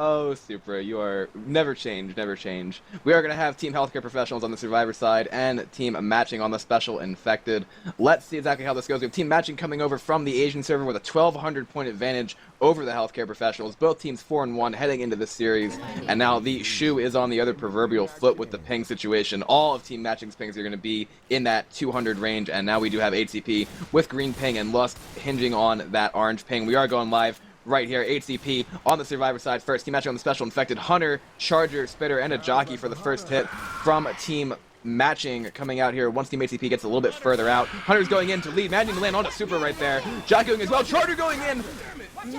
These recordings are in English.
Oh, Supra, you are never change, never change. We are going to have Team Healthcare Professionals on the Survivor side and Team Matching on the Special Infected. Let's see exactly how this goes. We have Team Matching coming over from the Asian server with a 1,200 point advantage over the Healthcare Professionals. Both teams 4-1 heading into this series, and now the shoe is on the other proverbial foot with the ping situation. All of Team Matching's pings are going to be in that 200 range, and now we do have HCP with green ping and Lust hinging on that orange ping. We are going live right here. HCP on the Survivor side first. Team Matching on the Special Infected. Hunter, Charger, Spitter, and a Jockey for the first hit from Team Matching coming out here once Team HCP gets a little bit further out. Hunter's going in to lead, managing to land onto Super right there. Jockey going as well. Charger going in,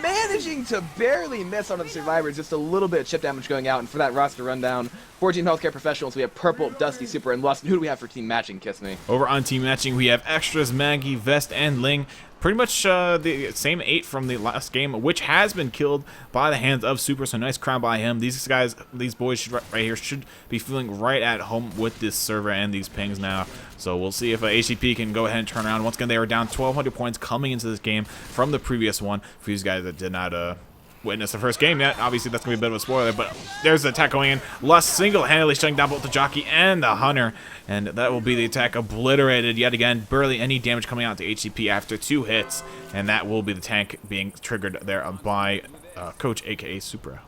managing to barely miss onto the Survivors. Just a little bit of chip damage going out. And for that roster rundown, for Team Healthcare Professionals, we have Purple, Dusty, Super, and Lust. And who do we have for Team Matching, Kiss Me? Over on Team Matching, we have Extras, Maggie, Vest, and Ling. Pretty much the same 8 from the last game, which has been killed by the hands of Super, so nice crown by him. These guys, these boys right here should be feeling right at home with this server and these pings now. So we'll see if HCP can go ahead and turn around. Once again, they were down 1,200 points coming into this game from the previous one. For these guys that did not witness the first game yet, obviously that's going to be a bit of a spoiler, but there's the attack going in. Lust single-handedly shutting down both the Jockey and the Hunter, and that will be the attack obliterated yet again. Barely any damage coming out to HCP after 2 hits, and that will be the tank being triggered there by Coach, aka Supra.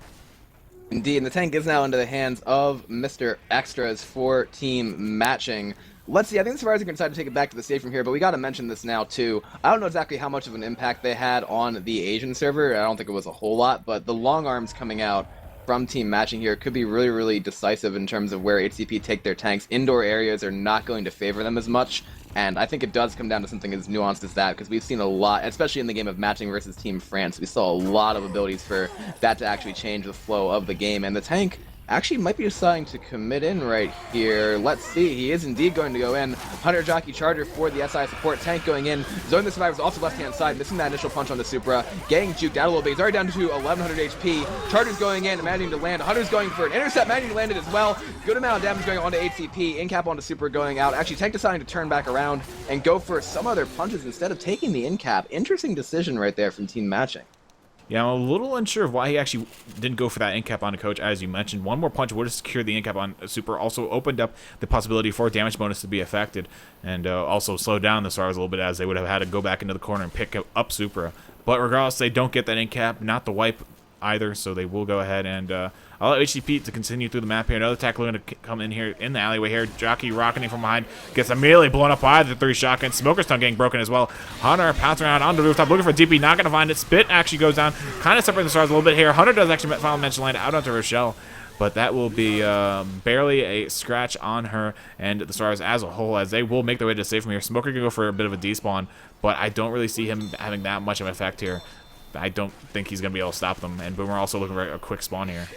Indeed, and the tank is now into the hands of Mr. Extras for Team Matching. Let's see, I think the Survivors are going to decide to take it back to the stage from here, but we got to mention this now, too. I don't know exactly how much of an impact they had on the Asian server. I don't think it was a whole lot, but the long arms coming out from Team Matching here could be really, really decisive in terms of where HCP take their tanks. Indoor areas are not going to favor them as much, and I think it does come down to something as nuanced as that, because we've seen a lot, especially in the game of Matching versus Team France, we saw a lot of abilities for that to actually change the flow of the game, and the tank actually might be deciding to commit in right here. Let's see. He is indeed going to go in. Hunter, Jockey, Charger for the SI support. Tank going in. Zone the Survivors also left-hand side, missing that initial punch on the Supra. Getting juked out a little bit. He's already down to 1,100 HP. Charger's going in, managing to land. Hunter's going for an intercept, managing to land it as well. Good amount of damage going on to HCP. In-cap onto Supra going out. Actually, Tank deciding to turn back around and go for some other punches instead of taking the in-cap. Interesting decision right there from Team Matching. Yeah, I'm a little unsure of why he actually didn't go for that in-cap on a Coach, as you mentioned. One more punch would have secured the in-cap on Super, also opened up the possibility for damage bonus to be affected, and also slowed down the Stars a little bit, as they would have had to go back into the corner and pick up Supra. But regardless, they don't get that in-cap, not the wipe either, so they will go ahead and allow HCP to continue through the map here. Another tackle going to come in here in the alleyway here. Jockey rocketing from behind, gets immediately blown up by the 3 shotguns. Smoker's tongue getting broken as well. Hunter pouncing around on the rooftop looking for DP, not going to find it. Spit actually goes down, kind of separating the Stars a little bit here. Hunter does actually final mention land out onto Rochelle, but that will be barely a scratch on her and the Stars as a whole, as they will make their way to save from here. Smoker can go for a bit of a despawn, but I don't really see him having that much of an effect here. I don't think he's going to be able to stop them, and Boomer also looking for a quick spawn here.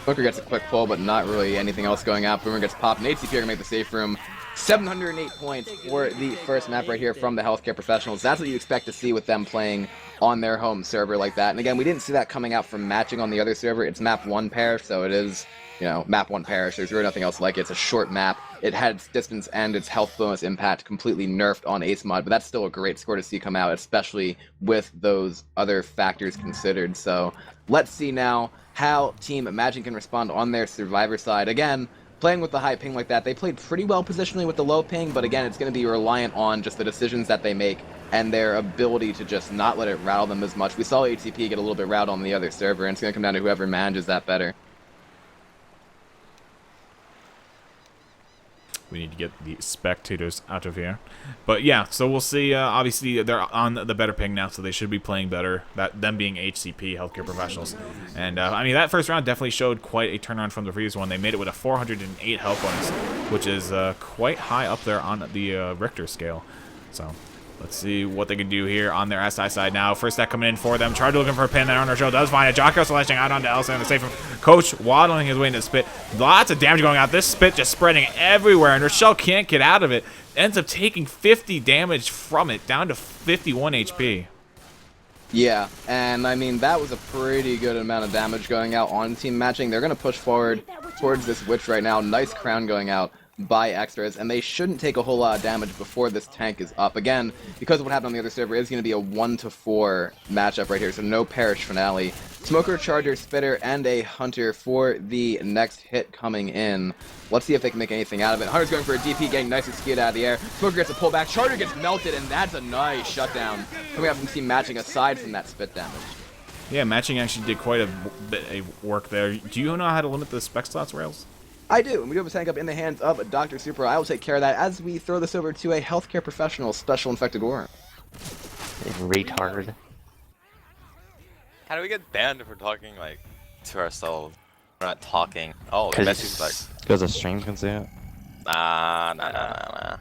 Booker gets a quick pull, but not really anything else going out. Boomer gets popped, and HCP are going to make the safe room. 708 points for the first map right here from the Healthcare Professionals. That's what you expect to see with them playing on their home server like that. And again, we didn't see that coming out from Matching on the other server. It's map 1 Parish, so it is, you know, map 1 Parish. There's really nothing else like it. It's a short map. It had its distance and its health bonus impact completely nerfed on Ace Mod, but that's still a great score to see come out, especially with those other factors considered. So let's see now how Team Matching can respond on their Survivor side. Again, playing with the high ping like that, they played pretty well positionally with the low ping, but again, it's going to be reliant on just the decisions that they make and their ability to just not let it rattle them as much. We saw HCP get a little bit rattled on the other server, and it's going to come down to whoever manages that better. We need to get the spectators out of here. But yeah, so we'll see. Obviously, they're on the better ping now, so they should be playing better. Them being HCP, Healthcare Professionals. And, I mean, that first round definitely showed quite a turnaround from the previous one. They made it with a 408 health bonus, which is quite high up there on the Richter scale. So let's see what they can do here on their SI side now. First stack coming in for them. Tried looking for a pin there on Rochelle. Does find it. Jockey slashing out onto Elsa and the safe from Coach waddling his way into Spit. Lots of damage going out. This Spit just spreading everywhere, and Rochelle can't get out of it. Ends up taking 50 damage from it, down to 51 HP. Yeah, and I mean, that was a pretty good amount of damage going out on Team Matching. They're going to push forward towards this Witch right now. Nice crown going out by Extras, and they shouldn't take a whole lot of damage before this tank is up. Again, because of what happened on the other server, it's going to be a 1-4 matchup right here, so no Parish finale. Smoker, Charger, Spitter, and a Hunter for the next hit coming in. Let's see if they can make anything out of it. Hunter's going for a DP, getting nicely skewed out of the air. Smoker gets a pullback, Charger gets melted, and that's a nice shutdown coming out from Team Matching aside from that spit damage. Yeah, Matching actually did quite a bit of work there. Do you know how to limit the spec slots, Rails? I do, and we do have a tank up in the hands of Dr. Super. I will take care of that as we throw this over to a healthcare professional, Special Infected Worm. Retard. How do we get banned if we're talking, like, to ourselves? We're not talking. Oh, the Because message like, the stream can see it. nah.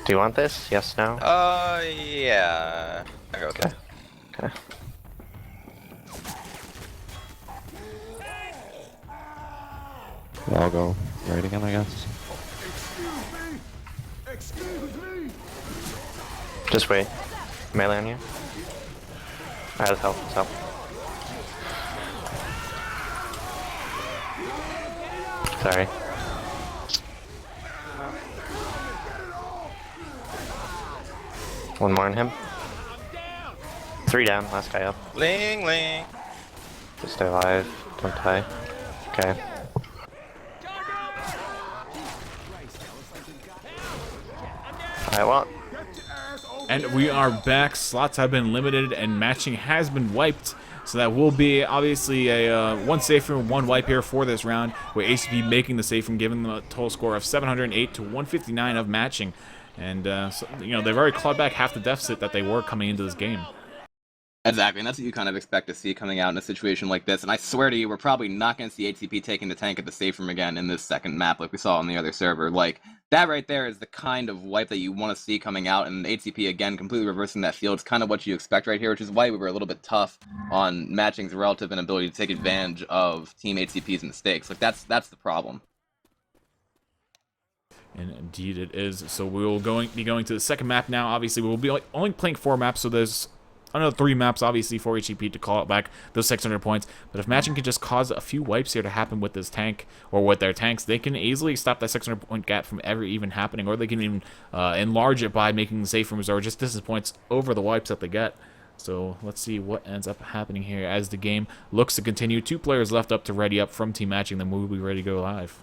Do you want this? Yes, no? Yeah. I go with that. Okay. I'll go right again, I guess. Just wait. Melee on you. Alright, let's help, let's help. Sorry. One more on him. 3 down, last guy up. Ling ling. Just stay alive, don't die. Okay. Alright, well. And we are back. Slots have been limited and Matching has been wiped. So that will be obviously a 1 safe room, 1 wipe here for this round, with ACP making the safe room, giving them a total score of 708 to 159 of Matching. And, so, you know, they've already clawed back half the deficit that they were coming into this game. Exactly, and that's what you kind of expect to see coming out in a situation like this. And I swear to you, we're probably not going to see ATP taking the tank at the safe room again in this second map like we saw on the other server. Like, that right there is the kind of wipe that you want to see coming out, and ATP, again, completely reversing that field. It's kind of what you expect right here, which is why we were a little bit tough on Matching's relative inability to take advantage of Team ATP's mistakes. Like, that's the problem. And indeed it is. So we will be going to the second map now. Obviously, we will be only playing 4 maps, so there's another 3 maps, obviously, for HEP to call it back those 600 points. But if Matching can just cause a few wipes here to happen with this tank, or with their tanks, they can easily stop that 600-point gap from ever even happening, or they can even enlarge it by making the safe rooms or just distance points over the wipes that they get. So let's see what ends up happening here as the game looks to continue. 2 players left up to ready up from Team Matching, then we'll be ready to go live.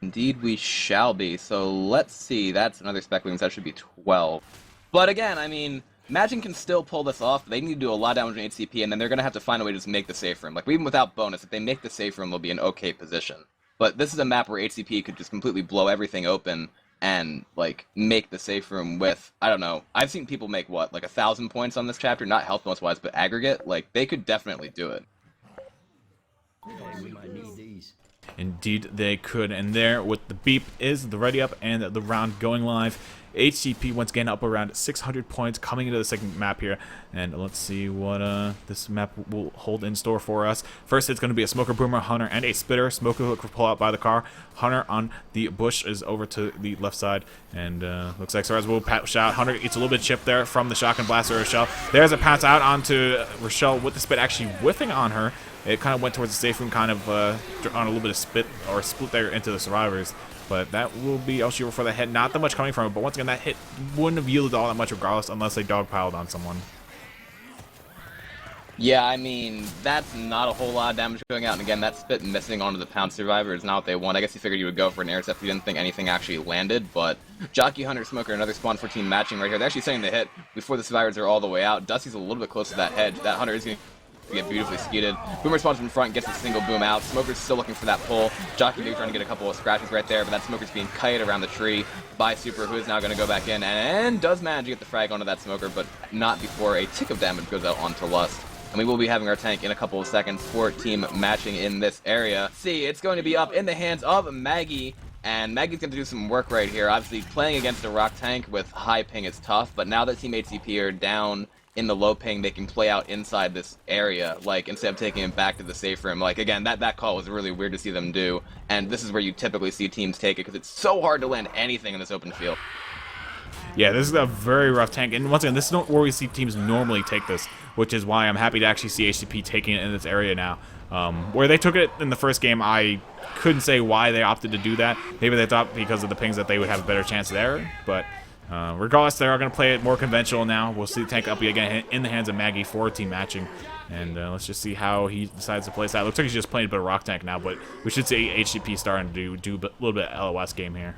Indeed we shall be. So let's see, that's another spec wings, that should be 12. But again, I mean, Matching can still pull this off. They need to do a lot of damage on HCP, and then they're going to have to find a way to just make the safe room. Like, even without bonus, if they make the safe room, they'll be in okay position. But this is a map where HCP could just completely blow everything open and, like, make the safe room with, I don't know, I've seen people make, what, like 1,000 points on this chapter? Not health bonus-wise, but aggregate. Like, they could definitely do it. Indeed they could, and there with the beep is the ready up and the round going live. HCP once again up around 600 points coming into the second map here, and let's see what this map will hold in store for us. First, it's going to be a Smoker, Boomer, Hunter, and a Spitter. Smoker look for pull out by the car. Hunter on the bush is over to the left side, and looks like Soraz will patch out. Hunter eats a little bit of chip there from the shotgun blaster Rochelle. There's a pounce out onto Rochelle with the spit actually whiffing on her. It kind of went towards the safe room, kind of on a little bit of spit or split there into the survivors. But that will be L4D2 for the head. Not that much coming from it, but once again, that hit wouldn't have yielded all that much regardless unless they dogpiled on someone. Yeah, I mean, that's not a whole lot of damage going out. And again, that spit missing onto the pound survivor is not what they want. I guess you figured you would go for an intercept. You didn't think anything actually landed, but Jockey, Hunter, Smoker, another spawn for Team Matching right here. They're actually setting the hit before the survivors are all the way out. Dusty's a little bit close to that hedge. That Hunter is going to get beautifully skeeted. Boomer spawns from front, gets a single boom out. Smoker's still looking for that pull. Jockey maybe trying to get a couple of scratches right there, but that Smoker's being kited around the tree by Super, who is now going to go back in and does manage to get the frag onto that Smoker, but not before a tick of damage goes out onto Lust. And we will be having our tank in a couple of seconds for Team Matching in this area. See, it's going to be up in the hands of Maggie, and Maggie's going to do some work right here. Obviously, playing against a rock tank with high ping is tough, but now that Team ATP are down in the low ping, they can play out inside this area, like, instead of taking it back to the safe room. Like, again, that call was really weird to see them do, and this is where you typically see teams take it, because it's so hard to land anything in this open field. Yeah, this is a very rough tank, and once again, this is not where we see teams normally take this, which is why I'm happy to actually see HCP taking it in this area now. Where they took it in the first game, I couldn't say why they opted to do that. Maybe they thought because of the pings that they would have a better chance there, but regardless, they are going to play it more conventional now. We'll see the tank up again in the hands of Maggie for team matching, and let's just see how he decides to play that. Looks like he's just playing a bit of rock tank now, but we should see HCP starting to do a little bit of LOS game here.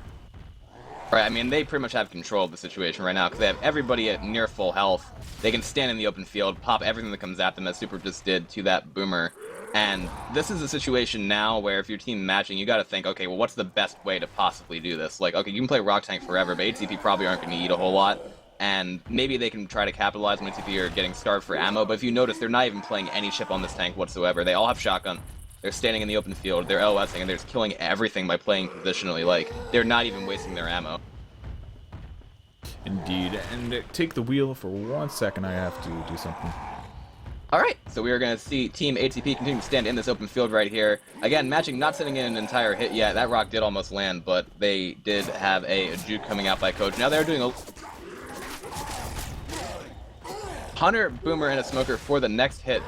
Right, I mean, they pretty much have control of the situation right now because they have everybody at near full health. They can stand in the open field, pop everything that comes at them, as Super just did to that Boomer. And this is a situation now where if your team matching, you got to think, okay, well, what's the best way to possibly do this? Like, okay, you can play Rock Tank forever, but HCP probably aren't going to eat a whole lot. And maybe they can try to capitalize when HCP are getting starved for ammo, but if you notice, they're not even playing any chip on this tank whatsoever. They all have shotgun. They're standing in the open field, they're LOSing, and they're just killing everything by playing positionally. Like, they're not even wasting their ammo. Indeed, and take the wheel for 1 second, I have to do something. Alright, so we are going to see Team ATP continue to stand in this open field right here. Again, matching not sitting in an entire hit yet. That rock did almost land, but they did have a juke coming out by Coach. Now they're doing a Hunter, Boomer, and a Smoker for the next hit.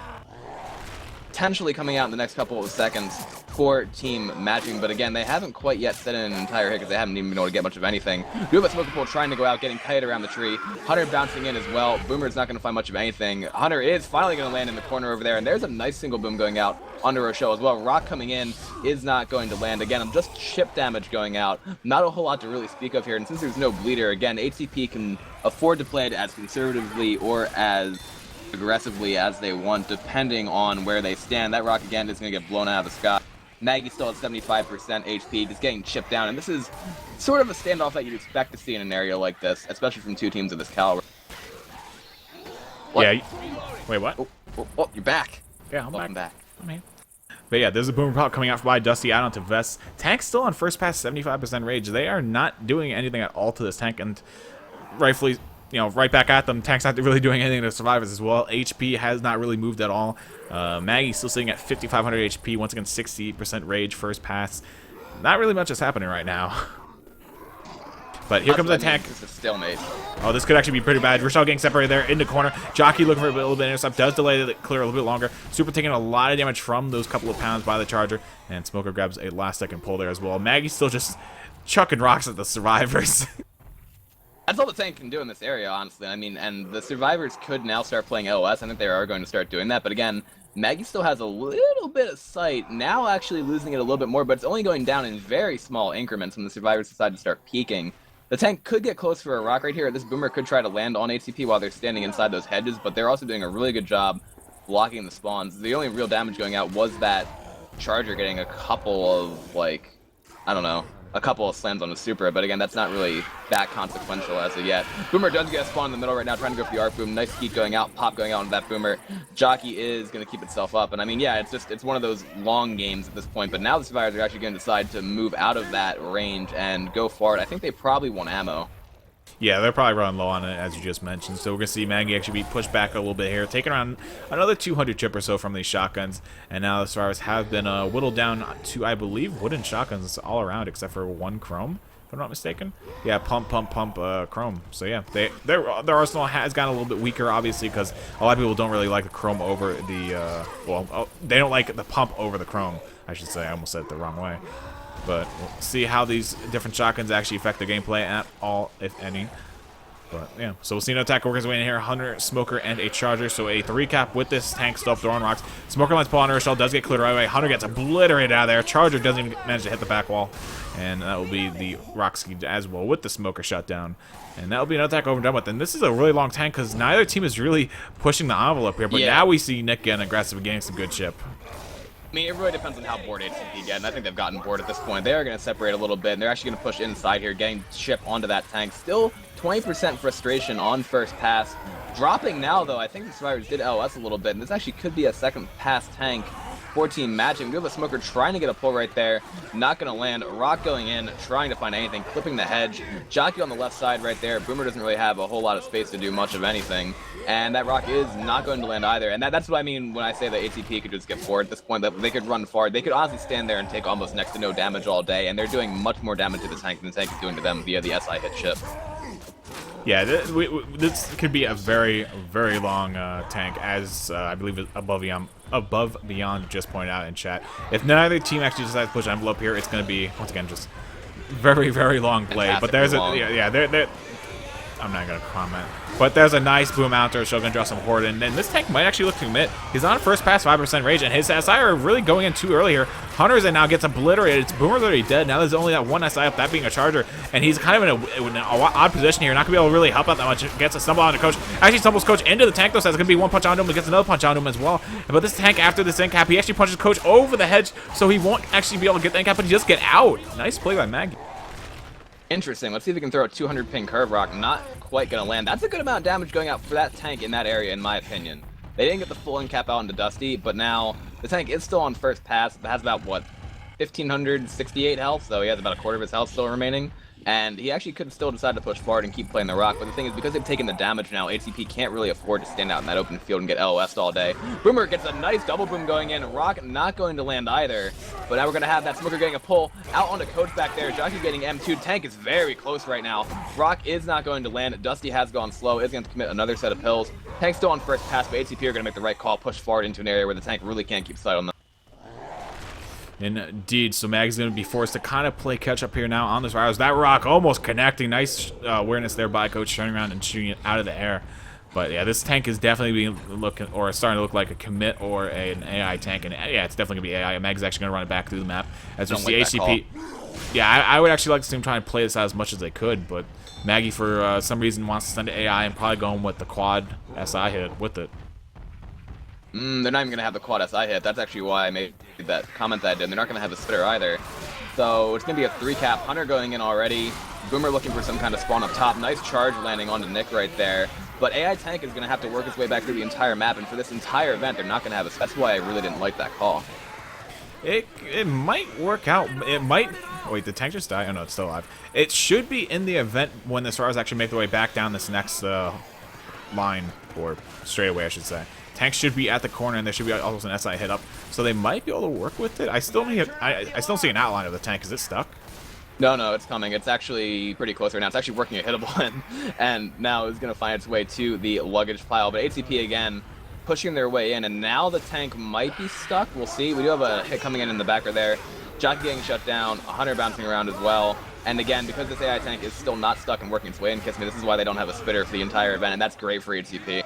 Potentially coming out in the next couple of seconds for team matching, but again, they haven't quite yet set in an entire hit because they haven't even been able to get much of anything. We have a Smoker Pool trying to go out, getting kited around the tree. Hunter bouncing in as well. Boomer's not going to find much of anything. Hunter is finally going to land in the corner over there, and there's a nice single boom going out onto Rochelle as well. Rock coming in is not going to land. Again, I'm just chip damage going out. Not a whole lot to really speak of here, and since there's no bleeder, again, HCP can afford to play it as conservatively or as aggressively as they want, depending on where they stand. That rock again is going to get blown out of the sky. Maggie still at 75% HP, just getting chipped down, and this is sort of a standoff that you'd expect to see in an area like this, especially from two teams of this caliber. What? Yeah. Wait, what? Oh, you're back. Yeah, I'm Welcome back. back. I'm here. But yeah, there's a boomer pop coming out by Dusty out onto Vest. Tank's still on first pass, 75% rage. They are not doing anything at all to this tank, and rightfully, you know, right back at them. Tank's not really doing anything to survivors as well. HP has not really moved at all. Maggie's still sitting at 5,500 HP. Once again, 60% rage first pass. Not really much is happening right now. But here comes the tank. This is a stalemate. Oh, this could actually be pretty bad. Rochelle getting separated there in the corner. Jockey looking for a little bit of intercept. Does delay the clear a little bit longer. Super taking a lot of damage from those couple of pounds by the charger. And Smoker grabs a last second pull there as well. Maggie's still just chucking rocks at the survivors. That's all the tank can do in this area, honestly. I mean, and the survivors could now start playing LOS. I think they are going to start doing that. But again, Maggie still has a little bit of sight. Now actually losing it a little bit more, but it's only going down in very small increments when the survivors decide to start peeking. The tank could get close for a rock right here. This Boomer could try to land on HCP while they're standing inside those hedges, but they're also doing a really good job blocking the spawns. The only real damage going out was that charger getting a couple of, like, I don't know, a couple of slams on the super, but again, that's not really that consequential as of yet. Boomer does get a spawn in the middle right now, trying to go for the arc boom. Nice heat going out, pop going out on that Boomer. Jockey is going to keep itself up, and I mean, yeah, it's one of those long games at this point, but now the survivors are actually going to decide to move out of that range and go forward. I think they probably want ammo. Yeah, they're probably running low on it, as you just mentioned. So we're going to see Maggie actually be pushed back a little bit here, taking around another 200 chip or so from these shotguns. And now the survivors have been whittled down to, I believe, wooden shotguns all around, except for one chrome, if I'm not mistaken. Yeah, pump, chrome. So yeah, their arsenal has gotten a little bit weaker, obviously, because a lot of people don't really like the chrome over the, they don't like the pump over the chrome, I should say. I almost said it the wrong way. But we'll see how these different shotguns actually affect the gameplay at all, if any. But yeah, so we'll see an attack workers waiting here. Hunter, Smoker, and a Charger. So a 3-cap with this tank still throwing rocks. Smoker lines pull on Rochelle, does get cleared right away. Hunter gets obliterated out of there. Charger doesn't even manage to hit the back wall. And that will be the rock ski as well with the Smoker shut down. And that will be an attack over and done with. And this is a really long tank because neither team is really pushing the envelope here. But now we see Nick getting aggressive and getting some good chip. I mean, it really depends on how bored HCP get, and I think they've gotten bored at this point. They are going to separate a little bit, and they're actually going to push inside here, getting chip onto that tank. Still 20% frustration on first pass. Dropping now, though, I think the survivors did LOS a little bit, and this actually could be a second pass tank for team matching. We have a Smoker trying to get a pull right there. Not going to land. Rock going in, trying to find anything, clipping the hedge. Jockey on the left side right there. Boomer doesn't really have a whole lot of space to do much of anything. And that rock is not going to land either. And that's what I mean when I say that ATP could just get bored at this point. That they could run far. They could honestly stand there and take almost next to no damage all day. And they're doing much more damage to the tank than the tank is doing to them via the SI hit chip. Yeah, this could be a very, very long tank, as I believe above beyond just pointed out in chat. If neither team actually decides to push envelope here, it's going to be, once again, just very, very long play. But there's a, yeah, I'm not going to comment. But there's a nice boom out there. Shogun draw some horde, and this tank might actually look to commit. He's on first pass, 5% rage, and his SI are really going in too early here. Hunters and now gets obliterated. It's Boomer literally dead. Now there's only that one SI up, that being a charger, and he's kind of in an odd position here. Not going to be able to really help out that much. Gets a stumble onto Coach. Actually stumbles Coach into the tank, though, so that's going to be one punch onto him, but gets another punch onto him as well. But this tank, after this end cap, he actually punches Coach over the hedge, so he won't actually be able to get the end cap, but he just get out. Nice play by Maggie. Interesting. Let's see if we can throw a 200 ping curve rock. Not quite going to land. That's a good amount of damage going out for that tank in that area, in my opinion. They didn't get the full end cap out into Dusty, but now the tank is still on first pass. It has about, what, 1,568 health, so he has about a quarter of his health still remaining. And he actually could still decide to push forward and keep playing the rock, but the thing is, because they've taken the damage now, HCP can't really afford to stand out in that open field and get LOS'd all day. Boomer gets a nice double boom going in, Rock not going to land either, but now we're going to have that Smoker getting a pull out onto Coach back there, Jockey getting M2, Tank is very close right now. Rock is not going to land, Dusty has gone slow, is going to commit another set of pills. Tank's still on first pass, but HCP are going to make the right call, push forward into an area where the tank really can't keep sight on them. Indeed, so Mag's going to be forced to kind of play catch up here now on this Rise. That rock almost connecting. Nice awareness there by Coach, turning around and shooting it out of the air. But yeah, this tank is definitely looking, or starting to look like a commit or an AI tank. And yeah, it's definitely going to be AI. Mag's actually going to run it back through the map. As we see HCP. Yeah, I would actually like to see him try and play this out as much as they could. But Maggie, for some reason, wants to send it AI and probably going with the quad SI hit with it. They're not even going to have the quad SI hit. That's actually why I made that comment that I did. They're not going to have the spitter either. So it's going to be a 3-cap. Hunter going in already. Boomer looking for some kind of spawn up top. Nice charge landing onto Nick right there. But AI Tank is going to have to work its way back through the entire map. And for this entire event, they're not going to have a... That's why I really didn't like that call. It might work out. It might... Wait, the tank just died? Oh, no, it's still alive. It should be in the event when the stars actually make their way back down this next line. Or straightaway, I should say. Tank should be at the corner, and there should be also an SI hit up, so they might be able to work with it. I still see an outline of the tank. Is it stuck? No, it's coming. It's actually pretty close right now. It's actually working a hittable, and now it's going to find its way to the luggage pile. But HCP again pushing their way in, and now the tank might be stuck. We'll see. We do have a hit coming in the backer there. Jockey getting shut down. A Hunter bouncing around as well. And again, because this AI tank is still not stuck and working its way in, Kiss Me, this is why they don't have a spitter for the entire event, and that's great for HCP.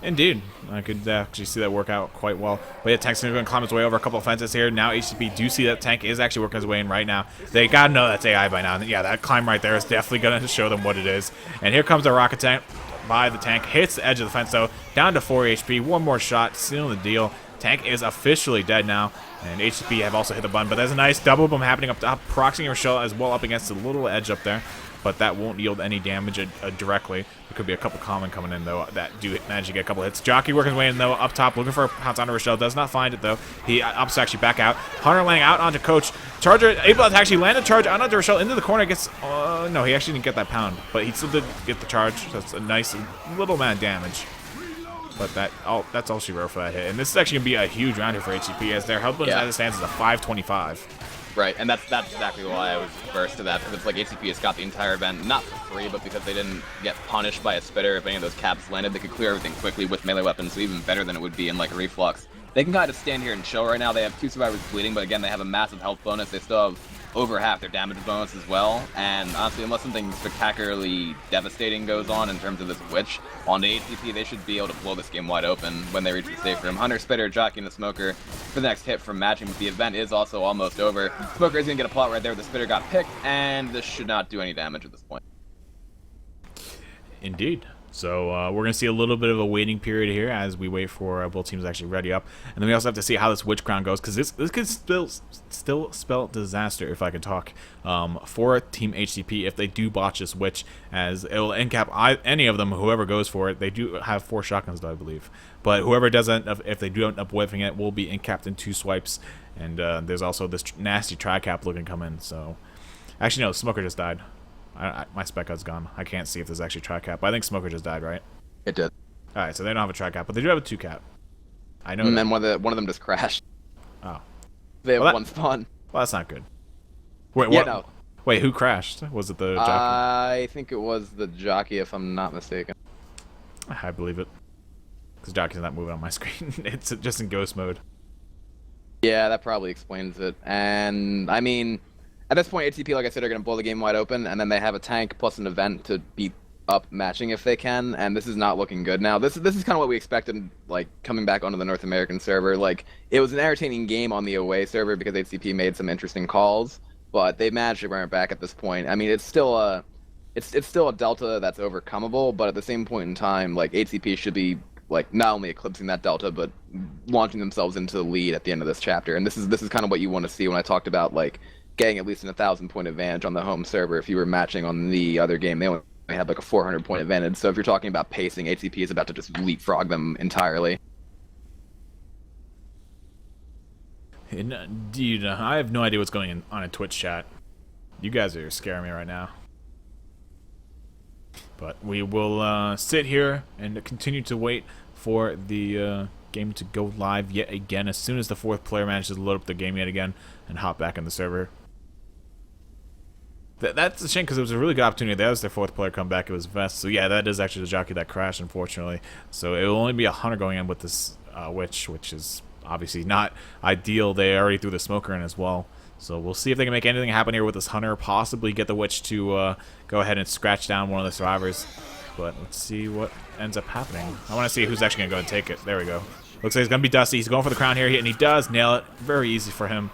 Indeed. I could actually see that work out quite well. But yeah, Tank's going to climb his way over a couple of fences here. Now HCP do see that Tank is actually working his way in right now. They got to know that's AI by now. Yeah, that climb right there is definitely going to show them what it is. And here comes a rocket tank by the Tank. Hits the edge of the fence, though. Down to 4 HP. One more shot. Sealing the deal. Tank is officially dead now. And HCP have also hit the button. But there's a nice double boom happening up top. Proxying Rochelle as well up against the little edge up there. But that won't yield any damage directly. There could be a couple common coming in, though, that do manage to get a couple hits. Jockey working his way in, though, up top, looking for a pounce onto Rochelle. Does not find it, though. He opts to actually back out. Hunter landing out onto Coach. Charger able to actually land a charge onto Rochelle into the corner. Gets, no, he actually didn't get that pound. But he still did get the charge. So that's a nice little amount of damage. But that's all she wrote for that hit. And this is actually going to be a huge round here for HCP, as their health bonus as it stands is a 525. Right, and that's exactly why I was first to that, because it's like HCP has got the entire event, not for free, but because they didn't get punished by a spitter. If any of those caps landed, they could clear everything quickly with melee weapons, so even better than it would be in like Reflux. They can kind of stand here and chill right now. They have 2 survivors bleeding, but again, they have a massive health bonus. They still have over half their damage bonus as well, and honestly, unless something spectacularly devastating goes on in terms of this Witch on the HCP, they should be able to blow this game wide open when they reach the safe room. Hunter, Spitter, Jockey, and the Smoker for the next hit from matching, but the event is also almost over. Smoker is going to get a plot right there, the Spitter got picked, and this should not do any damage at this point. Indeed. So we're going to see a little bit of a waiting period here as we wait for both teams to actually ready up. And then we also have to see how this Witch Crown goes, because this could still spell disaster, if I could talk, for Team HCP if they do botch this Witch, as it will end cap any of them, whoever goes for it. They do have 4 shotguns, though, I believe. But whoever doesn't, if they do end up whiffing it, will be in-capped in 2 swipes. And there's also this nasty tri-cap looking come in. So, actually, no, Smoker just died. My spec card's gone. I can't see if there's actually tri-cap. But I think Smoker just died, right? It did. Alright, so they don't have a tri-cap, but they do have a 2-cap. I know. And then one of them just crashed. Oh. They have 1 spawn. Well, that's not good. Wait, yeah, what? no. Wait, who crashed? Was it the jockey? I think it was the jockey, if I'm not mistaken. I believe it. Because jockey's not moving on my screen. It's just in ghost mode. Yeah, that probably explains it. And, I mean, at this point, HCP, like I said, are going to blow the game wide open, and then they have a tank plus an event to beat up matching if they can, and this is not looking good now. This is kind of what we expected, like, coming back onto the North American server. Like, it was an entertaining game on the away server because HCP made some interesting calls, but they managed to bring it back at this point. I mean, it's still a delta that's overcomable, but at the same point in time, like, HCP should be like not only eclipsing that delta, but launching themselves into the lead at the end of this chapter. And this is kind of what you want to see when I talked about like getting at least an 1,000-point advantage on the home server. If you were matching on the other game, they only had like a 400-point advantage. So if you're talking about pacing, HCP is about to just leapfrog them entirely. Indeed, I have no idea what's going on in Twitch chat. You guys are scaring me right now. But we will sit here and continue to wait for the game to go live yet again as soon as the fourth player manages to load up the game yet again and hop back in the server. That's a shame because it was a really good opportunity. That was their fourth player come back. It was Vest. So yeah, that is actually the jockey that crashed, unfortunately. So it will only be a hunter going in with this witch, which is obviously not ideal. They already threw the smoker in as well. So we'll see if they can make anything happen here with this hunter. Possibly get the witch to go ahead and scratch down one of the survivors. But let's see what ends up happening. I want to see who's actually going to go and take it. There we go. Looks like it's going to be Dusty. He's going for the crown here, and he does nail it. Very easy for him.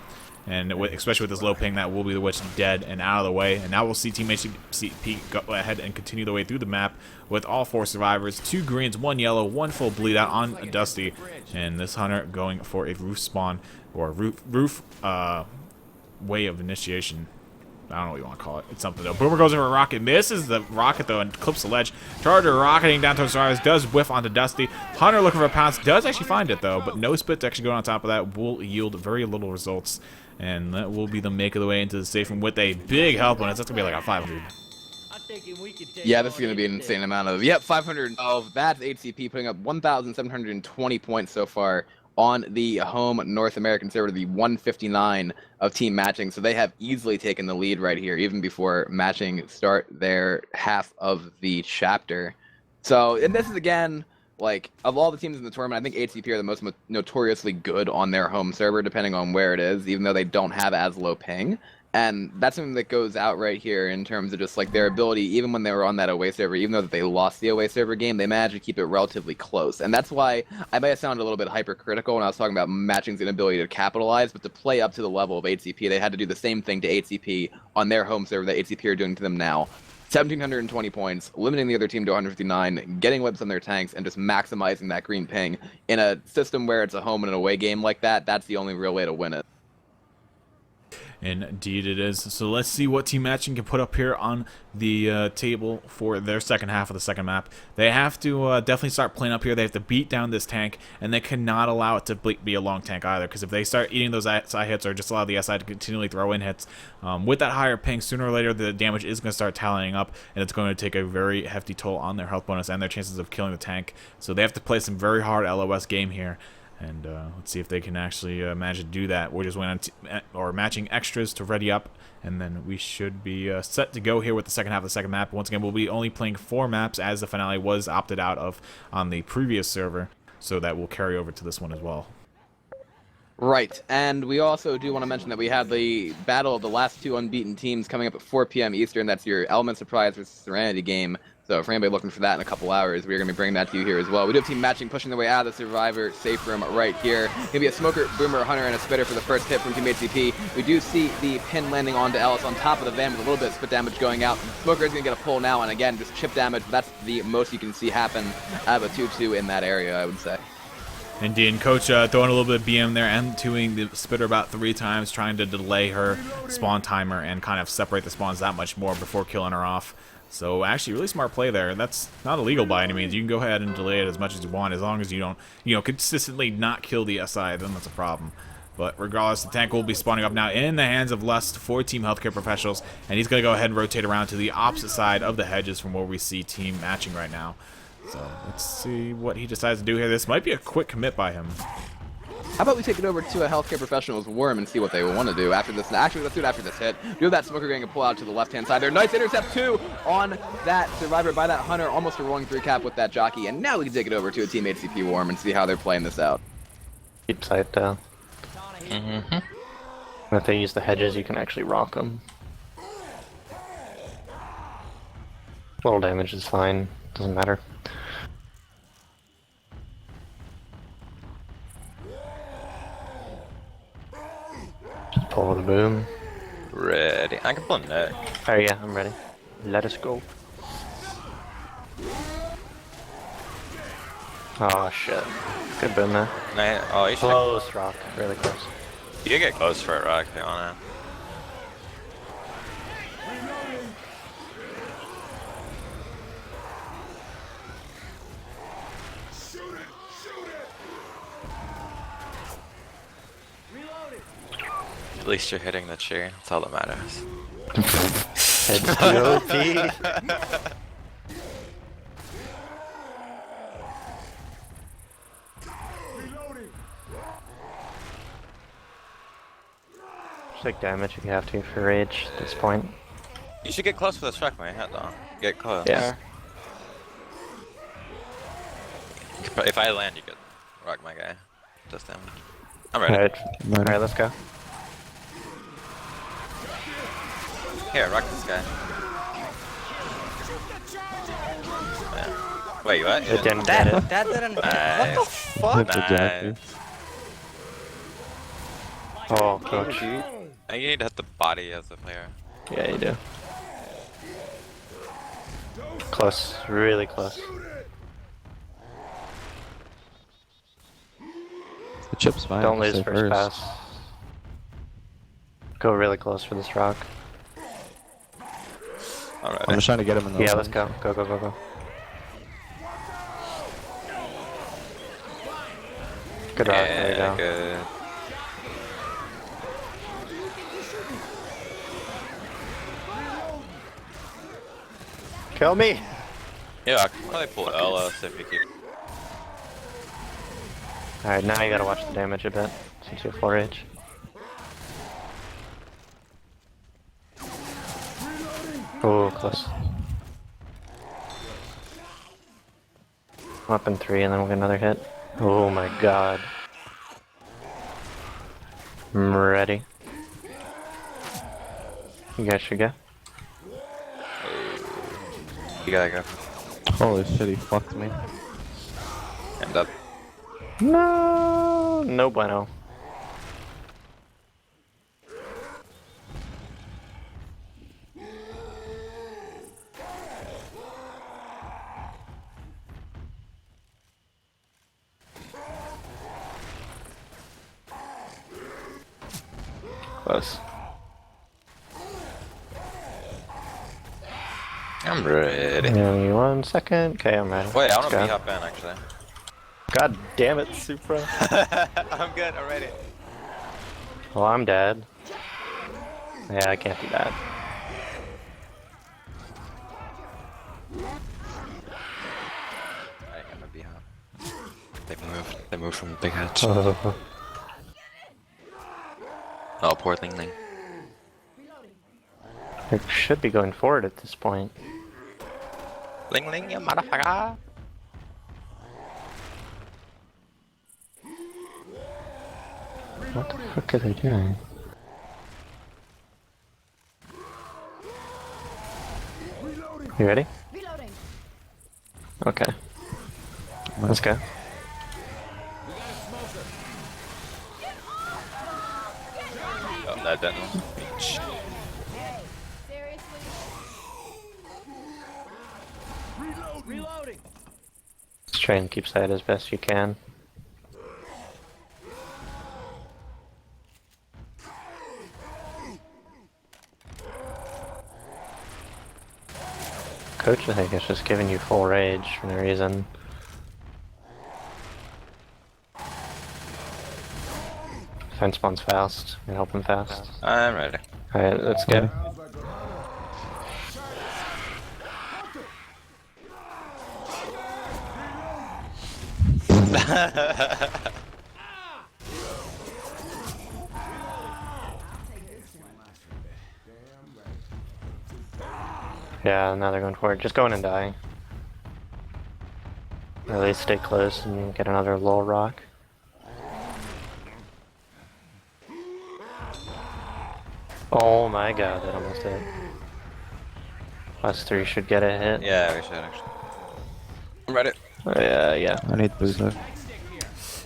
And especially with this low ping, that will be the witch dead and out of the way. And now we'll see Team HCP go ahead and continue the way through the map with all 4 survivors. 2 greens, 1 yellow, 1 full bleed out on Dusty. And this hunter going for a roof spawn, or roof way of initiation. I don't know what you want to call it. It's something though. Boomer goes over a rocket, misses the rocket though, and clips the ledge. Charger rocketing down towards survivors, does whiff onto Dusty. Hunter looking for a pounce, does actually find it though, but no spit to actually go on top of that will yield very little results. And that will be the make of the way into the safe room with a big help bonus. That's going to be like a 500. Yeah, this is going to be an insane amount of... Yep, 512. That's HCP putting up 1,720 points so far on the home North American server, the 159 of team matching. So they have easily taken the lead right here, even before matching start their half of the chapter. So, and this is again, like, of all the teams in the tournament, I think HCP are the most notoriously good on their home server, depending on where it is, even though they don't have as low ping. And that's something that goes out right here in terms of just like their ability, even when they were on that away server, even though they lost the away server game, they managed to keep it relatively close. And that's why I may have sounded a little bit hypercritical when I was talking about matching's inability to capitalize, but to play up to the level of HCP, they had to do the same thing to HCP on their home server that HCP are doing to them now. 1,720 points, limiting the other team to 159, getting whips on their tanks, and just maximizing that green ping. In a system where it's a home and an away game like that, that's the only real way to win it. Indeed it is. So let's see what Team Matching can put up here on the table for their second half of the second map. They have to definitely start playing up here. They have to beat down this tank, and they cannot allow it to be a long tank either, because if they start eating those SI hits or just allow the SI to continually throw in hits, with that higher ping, sooner or later the damage is going to start tallying up, and it's going to take a very hefty toll on their health bonus and their chances of killing the tank. So they have to play some very hard LOS game here. And let's see if they can actually manage to do that. We're just waiting on matching extras to ready up, and then we should be set to go here with the second half of the second map. Once again, we'll be only playing 4 maps as the finale was opted out of on the previous server, so that will carry over to this one as well. Right, and we also do want to mention that we have the battle of the last 2 unbeaten teams coming up at 4 p.m. Eastern. That's your Element Surprise versus Serenity game. So for anybody looking for that in a couple hours, we're going to be bringing that to you here as well. We do have Team Matching pushing their way out of the Survivor safe room right here. Going to be a Smoker, Boomer, Hunter, and a Spitter for the first hit from Team HCP. We do see the pin landing onto Ellis on top of the van with a little bit of spit damage going out. Smoker is going to get a pull now, and again, just chip damage. That's the most you can see happen out of a 2-2 in that area, I would say. Indeed, Coach throwing a little bit of BM there and M2ing the Spitter about 3 times, trying to delay her spawn timer and kind of separate the spawns that much more before killing her off. So actually, really smart play there. That's not illegal by any means. You can go ahead and delay it as much as you want, as long as you don't, consistently not kill the SI. Then that's a problem. But regardless, the tank will be spawning up now in the hands of Lust for Team Healthcare Professionals, and he's going to go ahead and rotate around to the opposite side of the hedges from where we see Team Matching right now. So let's see what he decides to do here. This might be a quick commit by him. How about we take it over to a healthcare professional's worm and see what they want to do after this? Actually, let's do it after this hit. Do that smoker getting a pull out to the left-hand side there. Nice intercept, too, on that survivor by that hunter. Almost a rolling 3-cap with that jockey. And now we can take it over to a Team HCP worm and see how they're playing this out. Keep sight down. If they use the hedges, you can actually rock them. Little damage is fine. Doesn't matter. Just pull the boom. Ready. I can pull net. Oh yeah, I'm ready. Let us go. Oh shit. Good boom there. Oh, you should. Close rock. Really close. You can get close for it, Rock, to be honest. At least you're hitting the tree. That's all that matters. Heads to OP. Just take damage if you have to for rage at this point. You should get close for the strike when you hit, though. Get close. Yeah. If I land, you could rock my guy. Just damage. I'm ready. Alright, let's go. Here, rock this guy. Yeah. Wait, what? It didn't get it. That didn't hit. Nice. What the fuck? Nice. Oh, coach. I think you need to hit the body as a player. Yeah, you do. Close. Really close. The chip's fine. Don't lose stay first pass. Go really close for this rock. Alright. I'm just trying to get him in the Yeah, open. let's go. Go, go, go, go. Good rock, there you go. Good. Kill me! Yeah, I can probably pull LS if you keep. Alright, now you gotta watch the damage a bit, since you have 4H. Oh, close. Up in 3 and then we'll get another hit. Oh my god. I'm ready. You guys should go. You gotta go. Holy shit, he fucked me. End up. No, no bueno. Close. I'm ready. Give me 1 second. Okay, I'm ready. Wait, I Let's wanna go. be hop in actually. God damn it, Supra. I'm good, I'm ready. Well, I'm dead. Yeah, I can't do that. I ain't gonna be hop. They moved from the big hatch. Oh, poor Ling Ling. It should be going forward at this point. Ling Ling, you motherfucker! What the fuck are they doing? You ready? Reloading. Okay. Let's go. Oh, that didn't. Seriously? Let's try and keep sight as best you can. Coach, I think, is just giving you full rage for no reason. Fence spawns fast. You help him fast. I'm ready. Alright, let's go. Yeah, now they're going for it. Just go in and die. Or at least stay close and get another low rock. Oh my god, that almost hit. Us three should get a hit. Yeah, we should actually. I'm ready. Yeah. I need boozer.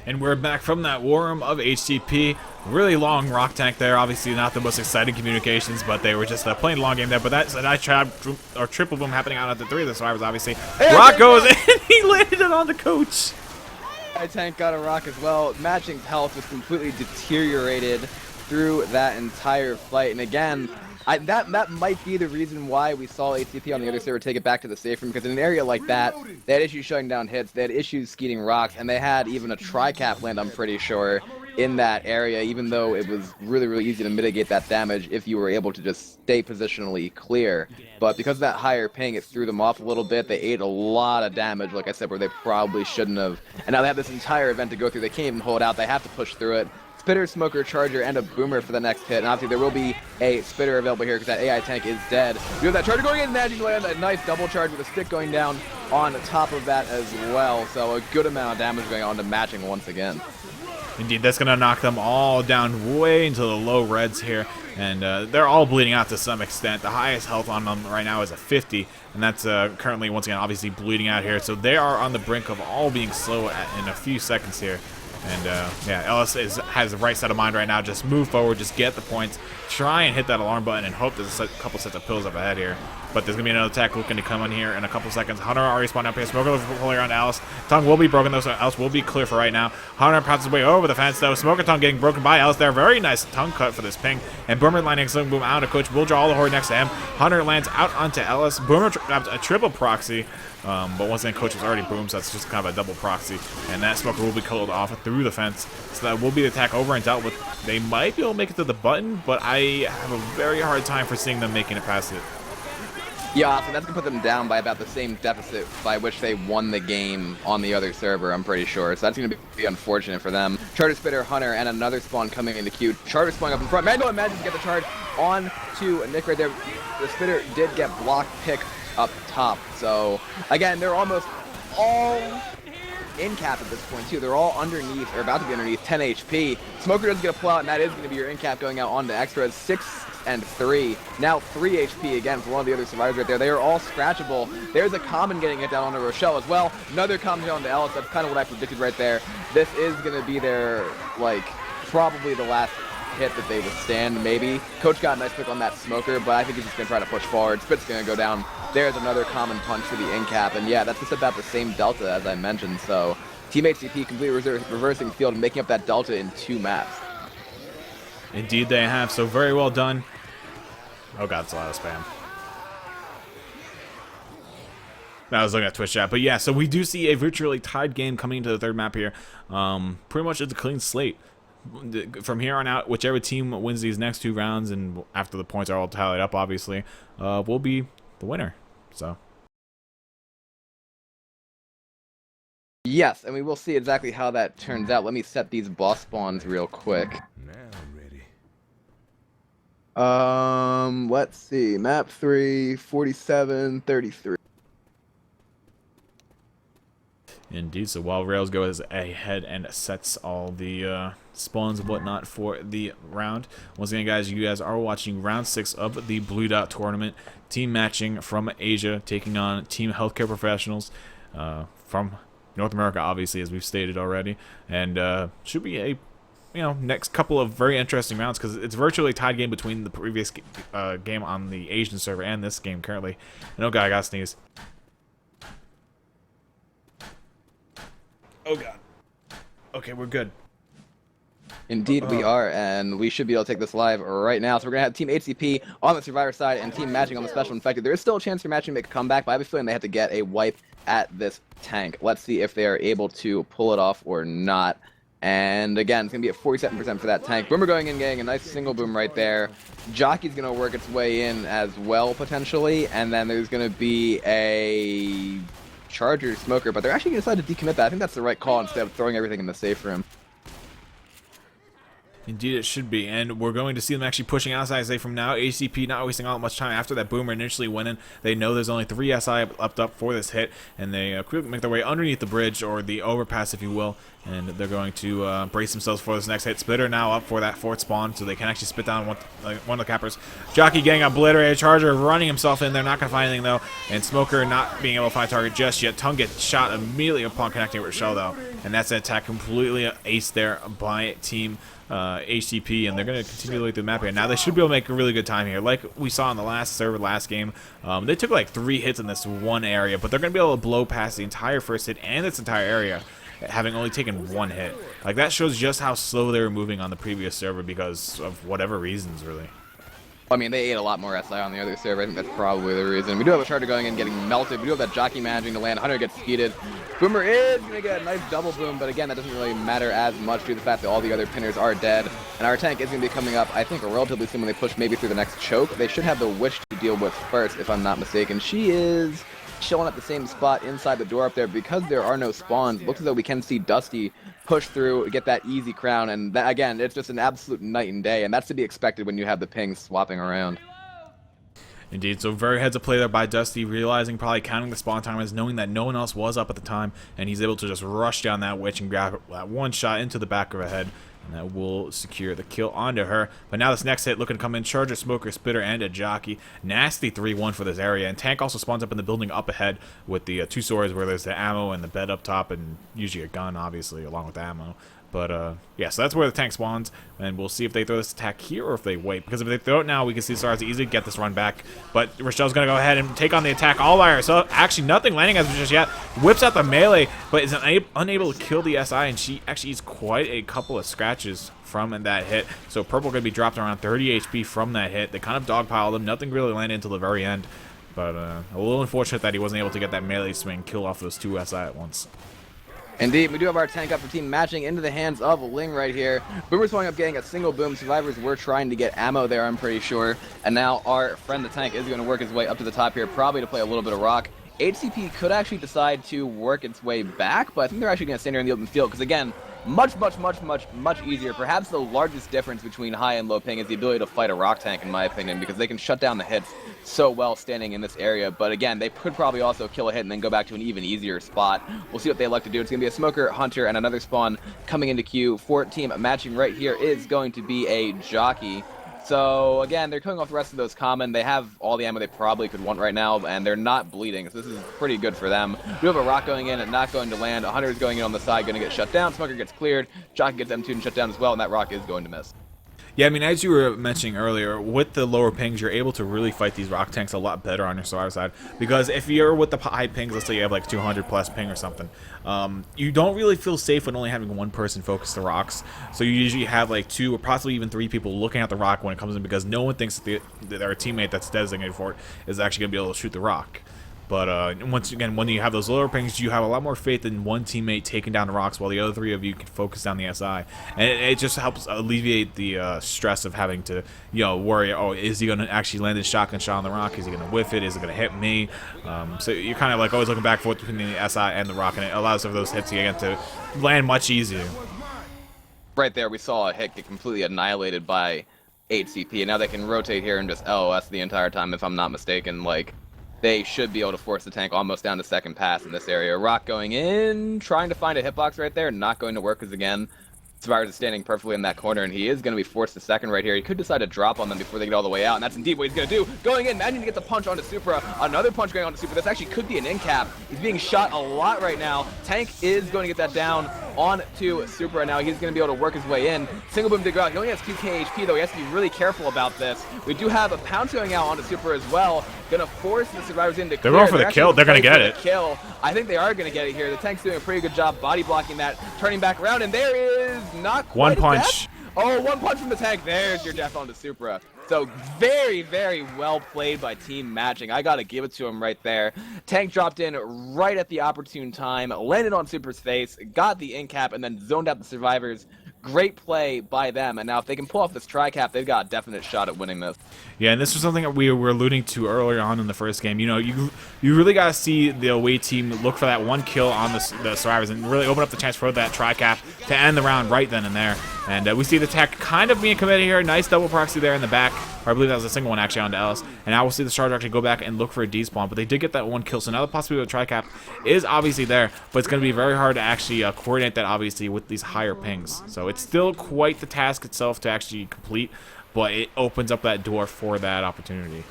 And we're back from that war room of HTP. Really long rock tank there. Obviously not the most exciting communications, but they were just playing a long game there. But that's a nice triple boom happening out at the three of the survivors, obviously. Rock goes in. He landed it on the coach. Tank got a rock as well. Matching's health was completely deteriorated through that entire fight. And again, that might be the reason why we saw HTP on the other server take it back to the safe room, because in an area like that, they had issues shutting down hits, they had issues skeeting rocks, and they had even a tri-cap land, I'm pretty sure, in that area, even though it was really, really easy to mitigate that damage if you were able to just stay positionally clear. But because of that higher ping, it threw them off a little bit. They ate a lot of damage, like I said, where they probably shouldn't have. And now they have this entire event to go through. They can't even hold out. They have to push through it. Spitter, Smoker, Charger, and a Boomer for the next hit. And obviously there will be a Spitter available here because that AI tank is dead. You have that Charger going in, managing to land a nice double charge with a stick going down on top of that as well. So a good amount of damage going on to Matching once again. Indeed, that's going to knock them all down way into the low reds here. And they're all bleeding out to some extent. The highest health on them right now is a 50. And that's currently, once again, obviously bleeding out here. So they are on the brink of all being slow in a few seconds here. And yeah, Ellis has the right set of mind right now. Just move forward, just get the points, try and hit that alarm button, and hope there's a couple sets of pills up ahead here. But there's going to be another attack looking to come in here in a couple seconds. Hunter already spawned up here. Smoker pulling around Alice. Tongue will be broken, though, so Alice will be clear for right now. Hunter pounces his way over the fence, though. Smoker Tongue getting broken by Alice there. Very nice tongue cut for this ping. And Boomer landing a sling boom out. A coach will draw all the horde next to him. Hunter lands out onto Ellis. Boomer grabs a triple proxy. But once again, coach was already boomed, so that's just kind of a double proxy. And that Smoker will be killed off through the fence. So that will be the attack over and dealt with. They might be able to make it to the button, but I have a very hard time for seeing them making it past it. Yeah, so that's going to put them down by about the same deficit by which they won the game on the other server, I'm pretty sure. So that's going to be unfortunate for them. Charter, Spitter, Hunter, and another spawn coming in the queue. Charter spawning up in front. Manuel imagines to get the charge on to Nick right there. The Spitter did get block pick up top. So, again, they're almost all in cap at this point, too. They're all underneath, or about to be underneath, 10 HP. Smoker does get a pull out, and that is going to be your in cap going out onto Extras. 6 and 3. Now 3 HP again for one of the other survivors right there. They are all scratchable. There's a common getting it down onto Rochelle as well. Another common down to Ellis. That's kind of what I predicted right there. This is going to be their, like, probably the last hit that they withstand, maybe. Coach got a nice pick on that Smoker, but I think he's just going to try to push forward. Spit's going to go down. There's another common punch for the in cap, and yeah, that's just about the same delta as I mentioned. So Team HCP completely reversing field and making up that delta in 2 maps. Indeed they have, so very well done. Oh god, it's a lot of spam. I was looking at Twitch chat, but yeah, so we do see a virtually tied game coming into the third map here. Pretty much it's a clean slate. From here on out, whichever team wins these next 2 rounds, and after the points are all tallied up, obviously, will be the winner. So. Yes, and we will see exactly how that turns out. Let me set these boss spawns real quick. Now ready. Let's see. Map 3, 47, 33. Indeed, so while Rails goes ahead and sets all the spawns and whatnot for the round. Once again, guys, you guys are watching round 6 of the Blue Dot tournament. Team matching from Asia, taking on Team Healthcare Professionals from North America, obviously, as we've stated already. And should be a next couple of very interesting rounds, because it's virtually a tied game between the previous game on the Asian server and this game currently. And oh god, I gotta sneeze. Oh god. Okay, we're good. Indeed we are, and we should be able to take this live right now. So we're going to have Team HCP on the Survivor side and Team Matching on the Special Infected. There is still a chance for Matching to make a comeback, but I have a feeling they have to get a wipe at this tank. Let's see if they are able to pull it off or not. And again, it's going to be at 47% for that tank. Boomer going in, getting a nice single boom right there. Jockey's going to work its way in as well, potentially. And then there's going to be a Charger Smoker, but they're actually going to decide to decommit that. I think that's the right call instead of throwing everything in the safe room. Indeed, it should be, and we're going to see them actually pushing outside SI from now. ACP not wasting all that much time after that boomer initially went in. They know there's only 3 SI left up for this hit, and they quickly make their way underneath the bridge, or the overpass, if you will, and they're going to brace themselves for this next hit. Spitter now up for that 4th spawn, so they can actually spit down one of the cappers. Jockey getting obliterated. Charger running himself in there, not going to find anything, though, and Smoker not being able to find a target just yet. Tongue gets shot immediately upon connecting with Rochelle, though, and that's an attack completely aced there by Team HCP, and they're going to continue to look through the map here. Now they should be able to make a really good time here. Like we saw in the last server, last game, they took like 3 hits in this one area, but they're going to be able to blow past the entire first hit and this entire area, having only taken 1 hit. Like, that shows just how slow they were moving on the previous server because of whatever reasons, really. I mean, they ate a lot more SI on the other server. I think that's probably the reason. We do have a Charger going in, getting melted. We do have that Jockey managing to land. Hunter gets skeeted. Boomer is going to get a nice double boom, but again, that doesn't really matter as much due to the fact that all the other pinners are dead. And our tank is going to be coming up, I think, relatively soon when they push maybe through the next choke. They should have the Witch to deal with first, if I'm not mistaken. She is chilling at the same spot inside the door up there because there are no spawns. Looks as though we can see Dusty push through, get that easy crown, and that, again, it's just an absolute night and day, and that's to be expected when you have the pings swapping around. Indeed, so very heads up play there by Dusty, realizing, probably counting the spawn timers, knowing that no one else was up at the time, and he's able to just rush down that Witch and grab that 1 shot into the back of her head, and that will secure the kill onto her. But now this next hit looking to come in, Charger, Smoker, Spitter, and a Jockey. Nasty 3-1 for this area, and Tank also spawns up in the building up ahead with the 2 swords where there's the ammo and the bed up top, and usually a gun, obviously, along with the ammo. But, yeah, so that's where the tank spawns, and we'll see if they throw this attack here or if they wait. Because if they throw it now, we can see Stars easily get this run back. But Rochelle's going to go ahead and take on the attack all by herself. Actually, nothing landing as of just yet. Whips out the melee, but is unable to kill the SI, and she actually eats quite a couple of scratches from that hit. So Purple going to be dropped around 30 HP from that hit. They kind of dogpiled him. Nothing really landed until the very end. But a little unfortunate that he wasn't able to get that melee swing, kill off those 2 SI at once. Indeed, we do have our tank up for team matching into the hands of Ling right here. Boomer's going up getting a single boom. Survivors were trying to get ammo there, I'm pretty sure. And now our friend the tank is going to work his way up to the top here, probably to play a little bit of rock. HCP could actually decide to work its way back, but I think they're actually going to stand here in the open field because, again, much easier. Perhaps the largest difference between high and low ping is the ability to fight a rock tank, in my opinion, because they can shut down the hits so well standing in this area. But again, they could probably also kill a hit and then go back to an even easier spot. We'll see what they elect to do. It's going to be a Smoker, Hunter, and another spawn coming into queue. For team matching right here is going to be a Jockey. So, again, they're killing off the rest of those common. They have all the ammo they probably could want right now, and they're not bleeding, so this is pretty good for them. We have a rock going in and not going to land. A Hunter is going in on the side, going to get shut down. Smoker gets cleared. Jockey gets M2 and shut down as well, and that rock is going to miss. Yeah, I mean, as you were mentioning earlier, with the lower pings, you're able to really fight these rock tanks a lot better on your survivor side. Because if you're with the high pings, let's say you have like 200 plus ping or something, you don't really feel safe when only having one person focus the rocks. So you usually have like 2 or possibly even 3 people looking at the rock when it comes in, because no one thinks that their teammate that's designated for it is actually going to be able to shoot the rock. But once again, when you have those lower pings, you have a lot more faith in one teammate taking down the rocks while the other 3 of you can focus down the SI. And it just helps alleviate the stress of having to, worry, oh, is he going to actually land his shotgun shot on the rock? Is he going to whiff it? Is it going to hit me? So you're kind of like always looking back and forth between the SI and the rock, and it allows for those hits again to land much easier. Right there, we saw a hit get completely annihilated by HCP, and now they can rotate here and just LOS the entire time, if I'm not mistaken. Like, they should be able to force the tank almost down to second pass in this area. Rock going in, trying to find a hitbox right there, not going to work, because again, Survivors is standing perfectly in that corner, and he is going to be forced to second right here. He could decide to drop on them before they get all the way out, and that's indeed what he's going to do. Going in, managing to get the punch onto Supra. Another punch going onto Supra. This actually could be an in cap. He's being shot a lot right now. Tank is going to get that down onto Supra. Now he's going to be able to work his way in. Single boom to go out. He only has 2k HP, though. He has to be really careful about this. We do have a pounce going out onto Supra as well. Going to force the Survivors into clear. They're going for the kill. They're going to get it. Kill. I think they are going to get it here. The tank's doing a pretty good job body blocking that, turning back around, and there is not quite one punch. Death. Oh, one punch from the tank. There's your death onto Supra. So very, very well played by team matching. I got to give it to him right there. Tank dropped in right at the opportune time, landed on Supra's face, got the in cap, and then zoned out the Survivors. Great play by them, and now if they can pull off this tri-cap, they've got a definite shot at winning this. Yeah, and this was something that we were alluding to earlier on in the first game. You really got to see the away team look for that one kill on the Survivors and really open up the chance for that tri-cap to end the round right then and there. And we see the tech kind of being committed here. Nice double proxy there in the back. Or I believe that was a single one actually onto Ellis. And now we'll see the Charger actually go back and look for a despawn. But they did get that one kill. So now the possibility of a tri-cap is obviously there. But it's going to be very hard to actually coordinate that obviously with these higher pings. So it's still quite the task itself to actually complete. But it opens up that door for that opportunity.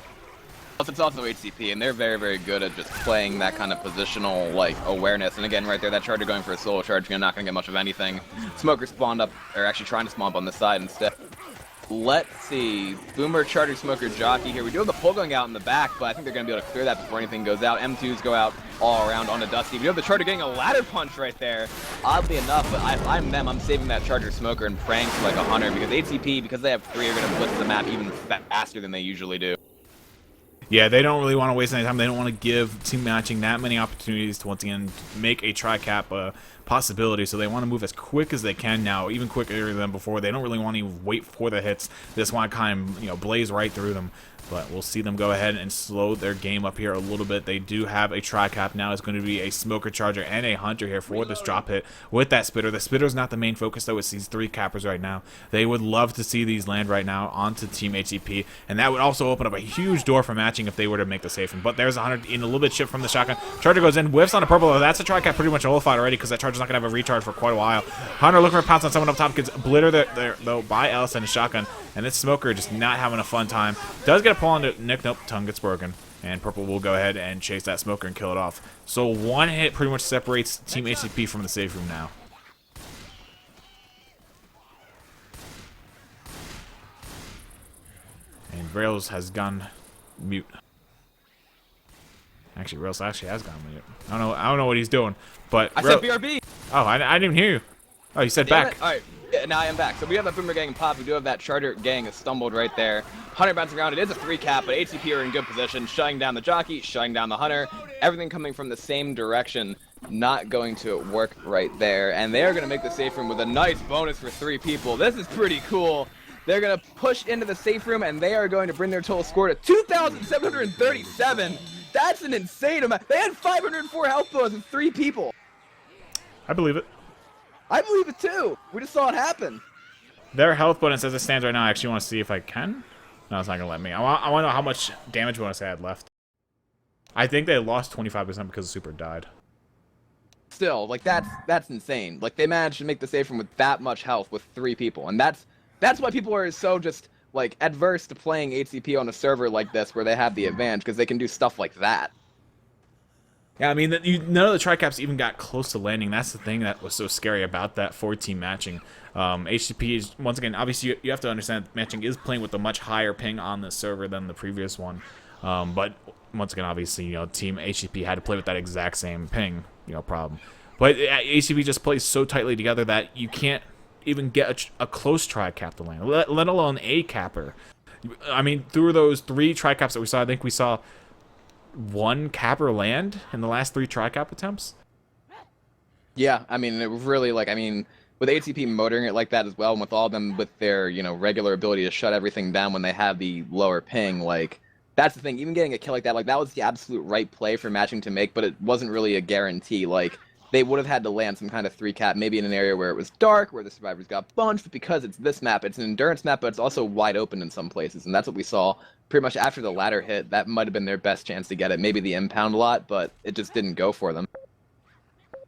It's also HCP, and they're very, very good at just playing that kind of positional, like, awareness. And again, right there, that Charger going for a solo charge, you're not going to get much of anything. Smoker spawned up, or actually trying to spawn up on this side instead. Let's see. Boomer, Charger, Smoker, Jockey here. We do have the pull going out in the back, but I think they're going to be able to clear that before anything goes out. M2s go out all around onto Dusty. We do have the Charger getting a ladder punch right there. Oddly enough, but if I'm them, I'm saving that Charger Smoker and praying for like a Hunter, because HCP, because they have 3, are going to blitz the map even faster than they usually do. Yeah, they don't really want to waste any time. They don't want to give team matching that many opportunities to once again make a tri-cap a possibility. So they want to move as quick as they can now, even quicker than before. They don't really want to wait for the hits. They just want to kind of, blaze right through them. But we'll see them go ahead and slow their game up here a little bit. They do have a tri-cap now. It's going to be a Smoker, Charger, and a Hunter here for this drop hit with that Spitter. The Spitter's not the main focus, though. It's these 3 cappers right now. They would love to see these land right now onto Team HEP, and that would also open up a huge door for matching if they were to make the safe. But there's a Hunter in a little bit shift from the shotgun. Charger goes in, whiffs on a purple. That's a tri-cap pretty much nullified already because that Charger's not going to have a recharge for quite a while. Hunter looking for a pounce on someone up top, gets blittered there though by Ellis and his shotgun, and this Smoker just not having a fun time. Does get a pull onto Nick. Nope, tongue gets broken. And Purple will go ahead and chase that Smoker and kill it off. So one hit pretty much separates Team HCP from the safe room now. And Rails has gone mute. Actually, Rails actually has gone mute. I don't know what he's doing. But I said BRB! Oh, I didn't even hear you. Oh, you said back. Alright, yeah, now I am back. So we have that Boomer gang pop. We do have that Charger gang stumbled right there. Hunter bouncing around. It is a 3 cap, but HCP are in good position. Shutting down the Jockey, shutting down the Hunter. Everything coming from the same direction. Not going to work right there. And they're going to make the safe room with a nice bonus for 3 people. This is pretty cool. They're going to push into the safe room, and they are going to bring their total score to 2,737. That's an insane amount. They had 504 health bows with 3 people. I believe it. I believe it too. We just saw it happen. Their health bonus as it stands right now, I actually want to see if I can. No, it's not going to let me. I want to know how much damage bonus I had left. I think they lost 25% because the Super died. Still, like, that's insane. Like, they managed to make the safe room with that much health with 3 people. And that's why people are so just, like, adverse to playing HCP on a server like this where they have the advantage, because they can do stuff like that. Yeah, I mean, none of the tri-caps even got close to landing. That's the thing that was so scary about that 4-team matching. HCP is, once again, obviously you have to understand matching is playing with a much higher ping on the server than the previous one. But once again, obviously, Team HCP had to play with that exact same ping, problem. But HCP just plays so tightly together that you can't even get a close tri-cap to land, let alone a capper. I mean, through those 3 tri-caps that we saw, I think we saw 1 capper land in the last 3 tri-cap attempts. Yeah, I mean, it was really, like, with HCP motoring it like that as well, and with all of them with their, regular ability to shut everything down when they have the lower ping, like, that's the thing. Even getting a kill like that was the absolute right play for matching to make, but it wasn't really a guarantee. Like, they would have had to land some kind of 3 cap, maybe in an area where it was dark, where the survivors got bunched, but because it's this map, it's an endurance map, but it's also wide open in some places, and that's what we saw pretty much after the ladder hit. That might have been their best chance to get it. Maybe the impound lot, but it just didn't go for them.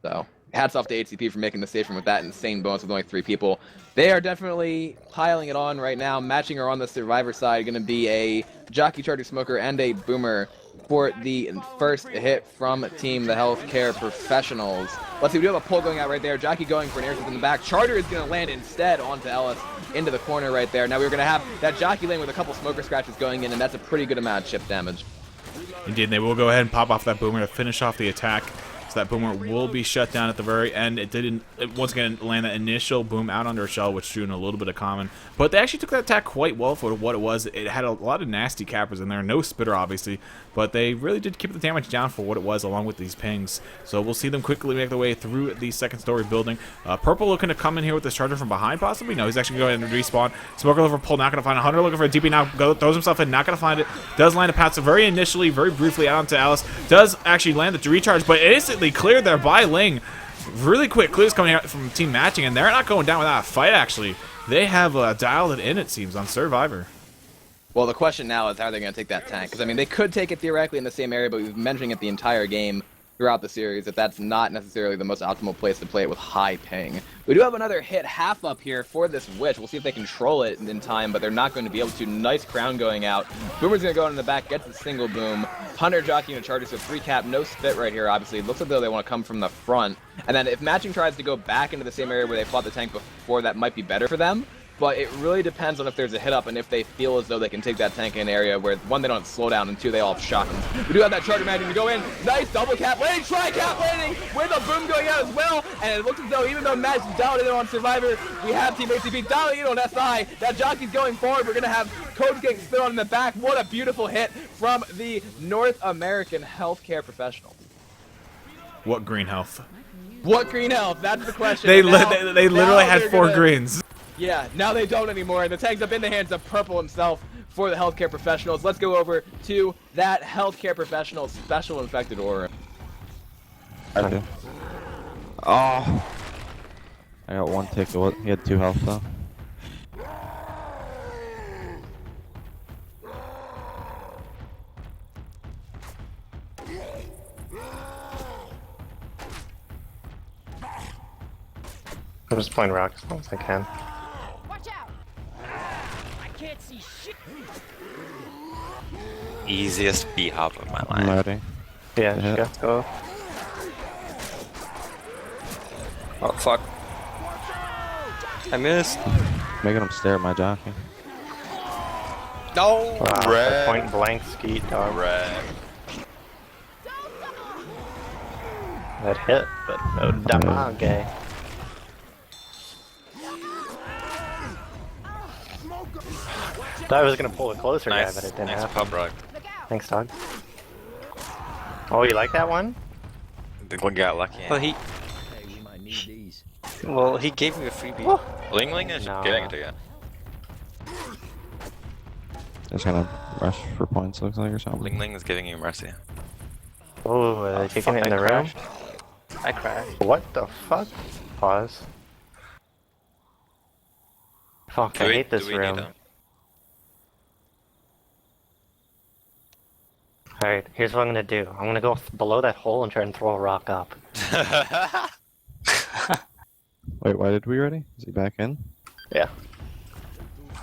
So, hats off to HCP for making the safe room with that insane bonus with only 3 people. They are definitely piling it on right now. Matching her on the survivor side, going to be a Jockey, Charger, Smoker, and a Boomer for the first hit from Team the Healthcare Professionals. Let's see, we do have a pull going out right there. Jockey going for an air in the back. Charger is going to land instead onto Ellis into the corner right there. Now we're going to have that Jockey lane with a couple Smoker scratches going in, and that's a pretty good amount of chip damage. Indeed, they will go ahead and pop off that Boomer to finish off the attack. So that Boomer will be shut down at the very end. It didn't, once again, land that initial boom out under a shell, which drew in a little bit of common. But they actually took that attack quite well for what it was. It had a lot of nasty cappers in there. No Spitter, obviously. But they really did keep the damage down for what it was, along with these pings. So we'll see them quickly make their way through the second-story building. Purple looking to come in here with this Charger from behind, possibly? No, he's actually going to go ahead and respawn. Smoker looking for pull, not going to find it. Hunter looking for a DP now, throws himself in, not going to find it. Does land a pounce very initially, very briefly out onto Alice. Does actually land the recharge, but instantly cleared there by Ling. Really quick clues coming out from Team Matching, and they're not going down without a fight, actually. They have dialed it in, it seems, on Survivor. Well, the question now is how they're going to take that tank. Because, I mean, they could take it theoretically in the same area, but we've been mentioning it the entire game throughout the series that that's not necessarily the most optimal place to play it with high ping. We do have another hit half up here for this Witch. We'll see if they control it in time, but they're not going to be able to. Nice crown going out. Boomer's going to go in the back, gets the single boom. Hunter, Jockey, and a Charger, so 3 cap. No spit right here, obviously. It looks like though they want to come from the front. And then if Matching tries to go back into the same area where they fought the tank before, that might be better for them. But it really depends on if there's a hit up and if they feel as though they can take that tank in an area where, 1, they don't have slow down, and 2, they all have shotguns. We do have that Charger managing to go in. Nice double cap landing, tri-cap landing with a boom going out as well. And it looks as though even though Match is dialed in on Survivor, we have Team ACP dialing in on SI. That Jockey's going forward. We're going to have Coach getting spit on in the back. What a beautiful hit from the North American healthcare professional. What green health? What green health? That's the question. They And now- literally now had they're 4 gonna- greens. Yeah, now they don't anymore, and the tank's up in the hands of Purple himself for the healthcare professionals. Let's go over to that healthcare professional special infected aura. I do. Oh. I got 1 tick. He had 2 health though. I'm just playing rock as long as I can. Watch out! I can't see shit. Easiest B-hop of my I'm life. ready. Yeah, Yeah. just go. Oh fuck. I missed. Making him stare at my jockey. No! Wow, Red. point blank skeet dog. Red. That hit, but no damage. Thought I was gonna pull a closer guy, Nice, but it didn't nice happen. pub rug. Thanks, dog. Oh, you like that one? I think we got lucky. Well, he. Well, he gave me a freebie. Ling Ling is No. getting it again. Just gonna rush for points, looks like, or something. Ling Ling is giving you mercy. Oh, kicking it in I the room? crashed. I crashed. What the fuck? Pause. Fuck, I hate this do we room. need them? Alright, here's what I'm gonna do. I'm gonna go below that hole and try and throw a rock up. Wait, why did we ready? Is he back in? Yeah.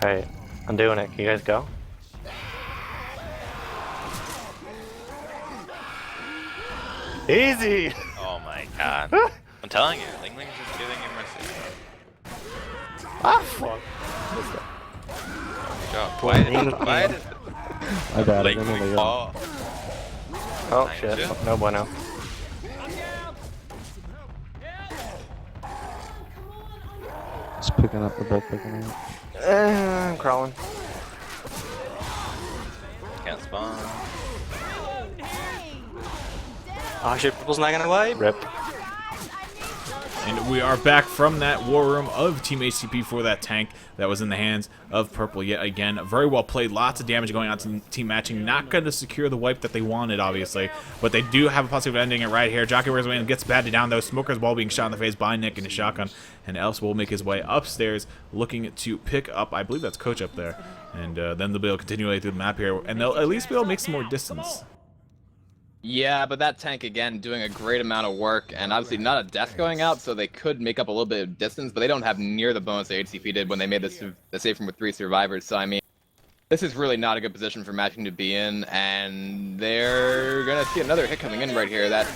Alright, I'm doing it. Can you guys go? Easy! Oh my god. I'm telling you, Ling Ling is just giving you mercy. Ah, fuck. Good job. Why did I bad. I Ling didn't Ling really fall? Oh Thank shit, you. no bueno. Just picking up, they're both picking up. I'm crawling. Can't spawn. Oh shit, Purple's not gonna wipe. Rip. And we are back from that war room of Team HCP for that tank that was in the hands of Purple yet again. Very well played. Lots of damage going on to Team Matching. Not going to secure the wipe that they wanted, obviously. But they do have a possibility of ending it right here. Jockey wears away and gets batted down, though. Smoker's ball being shot in the face by Nick in his shotgun. And Else will make his way upstairs looking to pick up, I believe that's Coach up there. And then they'll be able to continue through the map here. And they'll at least be able to make some more distance. Yeah, but that tank, again, doing a great amount of work, and obviously not a death going out, so they could make up a little bit of distance, but they don't have near the bonus that HCP did when they made the save from with 3 survivors, so I mean, this is really not a good position for Matching to be in, and they're gonna see another hit coming in right here. That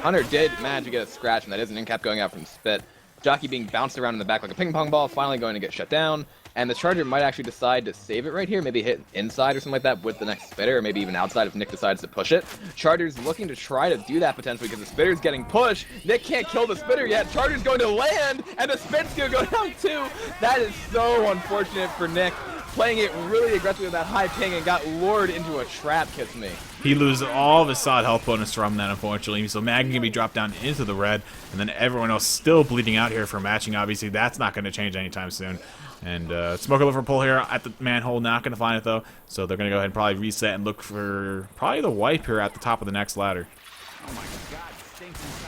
Hunter did manage to get a scratch, and that is an in-cap going out from Spit. Jockey being bounced around in the back like a ping pong ball, finally going to get shut down. And the Charger might actually decide to save it right here, maybe hit inside or something like that with the next spitter, or maybe even outside if Nick decides to push it. Charger's looking to try to do that potentially because the spitter's getting pushed. Nick can't kill the spitter yet. Charger's going to land, and the spit's going to go down too. That is so unfortunate for Nick. Playing it really aggressively with that high ping and got lured into a trap, kiss me. He loses all of his solid health bonus from that, unfortunately. So Maggie can be dropped down into the red, and then everyone else still bleeding out here for Matching. Obviously, that's not going to change anytime soon. And Smoker looking for a pull here at the manhole, not going to find it though. So they're going to go ahead and probably reset and look for probably the wipe here at the top of the next ladder.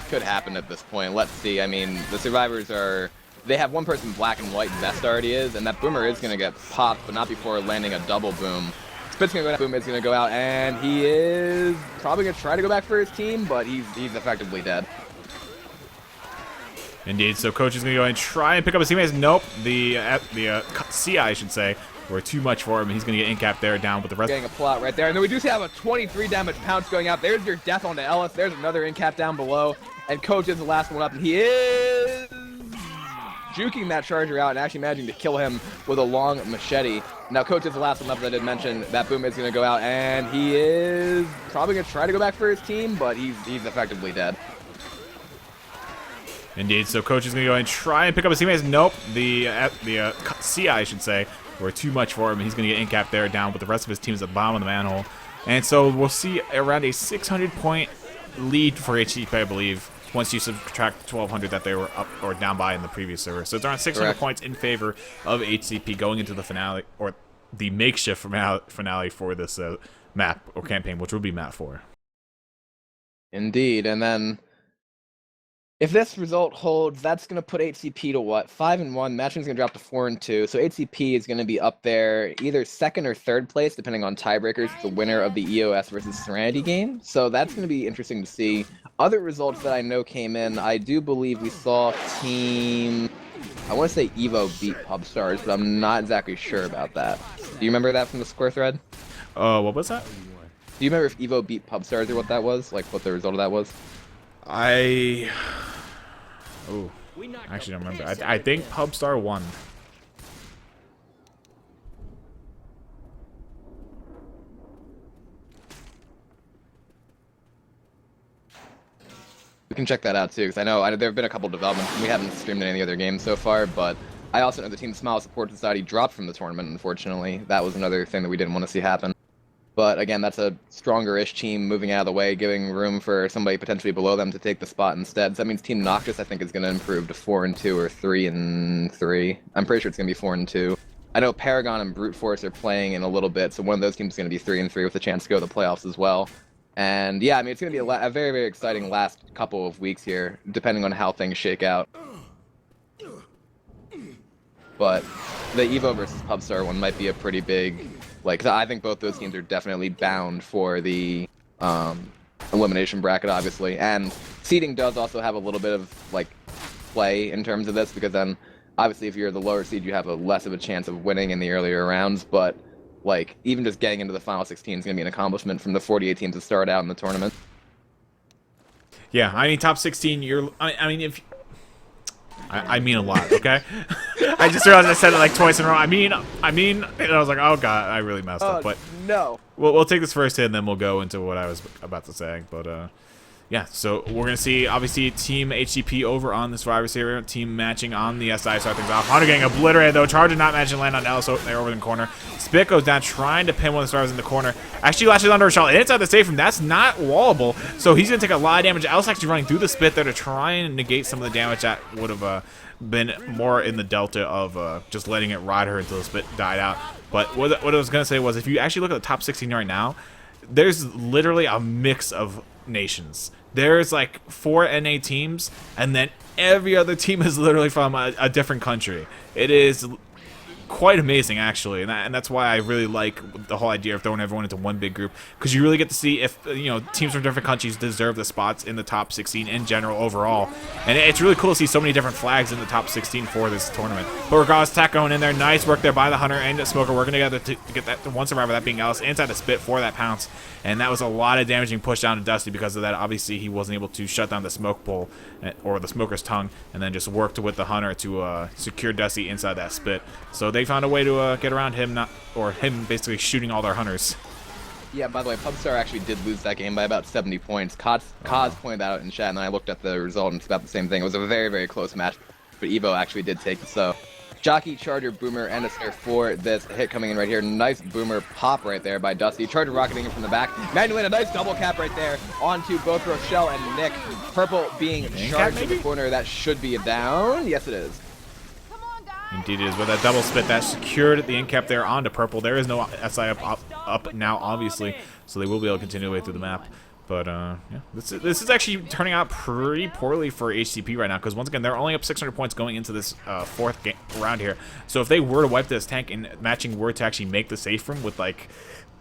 could happen at this point. Let's see. I mean, the survivors are... They have one person black and white, best already is, and that boomer is going to get popped, but not before landing a double boom. Spit's going to go down, boom is going to go out, and he is probably going to try to go back for his team, but he's effectively dead. Indeed, so coach is going to go and try and pick up his teammates. Nope, the CI, I should say, were too much for him. He's going to get in-cap there down with the rest. Getting a pull out right there, and then we do have a 23 damage pounce going out. There's your death onto Ellis. There's another in-cap down below, and coach is the last one up, and he is juking that charger out and actually managing to kill him with a long machete. Now coach is the last one up, as I did mention. That boom is going to go out, and he is probably going to try to go back for his team, but he's effectively dead. Indeed, so coach is going to go and try and pick up his teammates. Nope, the CI, I should say, were too much for him. He's going to get in-cap there down with the rest of his teams at the bottom of the manhole. And so we'll see around a 600-point lead for HCP, I believe, once you subtract 1,200 that they were up or down by in the previous server. So it's around 600 Correct. points in favor of HCP going into the finale, or the makeshift finale for this map or campaign, which will be map 4. Indeed, and then if this result holds, that's going to put HCP to what? 5-1. Matching's going to drop to 4-2. So HCP is going to be up there either second or third place, depending on tiebreakers. The winner of the EOS versus Serenity game. So that's going to be interesting to see. Other results that I know came in, I do believe we saw team... I want to say Evo beat Pubstars, but I'm not exactly sure about that. Do you remember that from the score thread? What was that? Do you remember if Evo beat Pubstars or what that was? Like, what the result of that was? I actually don't remember. I think Pubstar won. We can check that out too, because I know there have been a couple developments. We haven't streamed any other games so far, but I also know the Team Smile Support Society dropped from the tournament, unfortunately. That was another thing that we didn't want to see happen. But again, that's a stronger-ish team moving out of the way, giving room for somebody potentially below them to take the spot instead. So that means Team Noctis, I think, is going to improve to 4-2 or 3-3. I'm pretty sure it's going to be 4-2. I know Paragon and Brute Force are playing in a little bit, so one of those teams is going to be 3-3 with a chance to go to the playoffs as well. And yeah, I mean, it's going to be a very, very exciting last couple of weeks here, depending on how things shake out. But the Evo versus Pubstar one might be a pretty big... Like, I think both those teams are definitely bound for the elimination bracket, obviously. And seeding does also have a little bit of, like, play in terms of this, because then, obviously, if you're the lower seed, you have a less of a chance of winning in the earlier rounds. But, like, even just getting into the final 16 is going to be an accomplishment from the 48 teams that start out in the tournament. Yeah, I mean, top 16, I mean, if... I mean a lot, okay? I just realized I said it like twice in a row. I mean, and I was like, oh god, I really messed up. But no. We'll take this first hit, and then we'll go into what I was about to say. But yeah, so we're gonna see obviously Team HCP over on the Survivor Series, team matching on the SI start things off. Hunter getting obliterated though. Charger not matching land on Ellis there over in the corner. Spit goes down trying to pin one of the survivors in the corner. Actually latches under a shell inside the safe room. That's not wallable, so he's gonna take a lot of damage. Ellis actually running through the Spit there to try and negate some of the damage that would have been more in the delta of just letting it ride her until the Spit died out. But what I was gonna say was, if you actually look at the top 16 right now, there's literally a mix of nations. There's like 4 NA teams, and then every other team is literally from a different country. It is quite amazing, actually, and that's why I really like the whole idea of throwing everyone into one big group, because you really get to see if teams from different countries deserve the spots in the top 16 in general overall. And it's really cool to see so many different flags in the top 16 for this tournament. But regardless, attack going in there, nice work there by the Hunter and the Smoker working together to get that one survivor, that being Ellis, inside the Spit for that pounce. And that was a lot of damage being pushed down to Dusty because of that. Obviously, he wasn't able to shut down the smoke pole or the Smoker's tongue, and then just worked with the Hunter to secure Dusty inside that Spit. So they found a way to get around him, him basically shooting all their Hunters. Yeah, by the way, Pubstar actually did lose that game by about 70 points. Kaz pointed that out in chat, and then I looked at the result, and it's about the same thing. It was a very, very close match, but Evo actually did take it. So, Jockey, Charger, Boomer, and a snare for this hit coming in right here. Nice Boomer pop right there by Dusty. Charger rocketing in from the back. Manuel, a nice double cap right there onto both Rochelle and Nick. Purple being charged to the corner. That should be a down. Yes, it is. Indeed it is. With that double Spit, that secured the in-cap there onto Purple. There is no SI up now, obviously, so they will be able to continue their way through the map. But yeah, this is actually turning out pretty poorly for HCP right now, because once again they're only up 600 points going into this fourth round here. So if they were to wipe this tank and matching were to actually make the safe room with like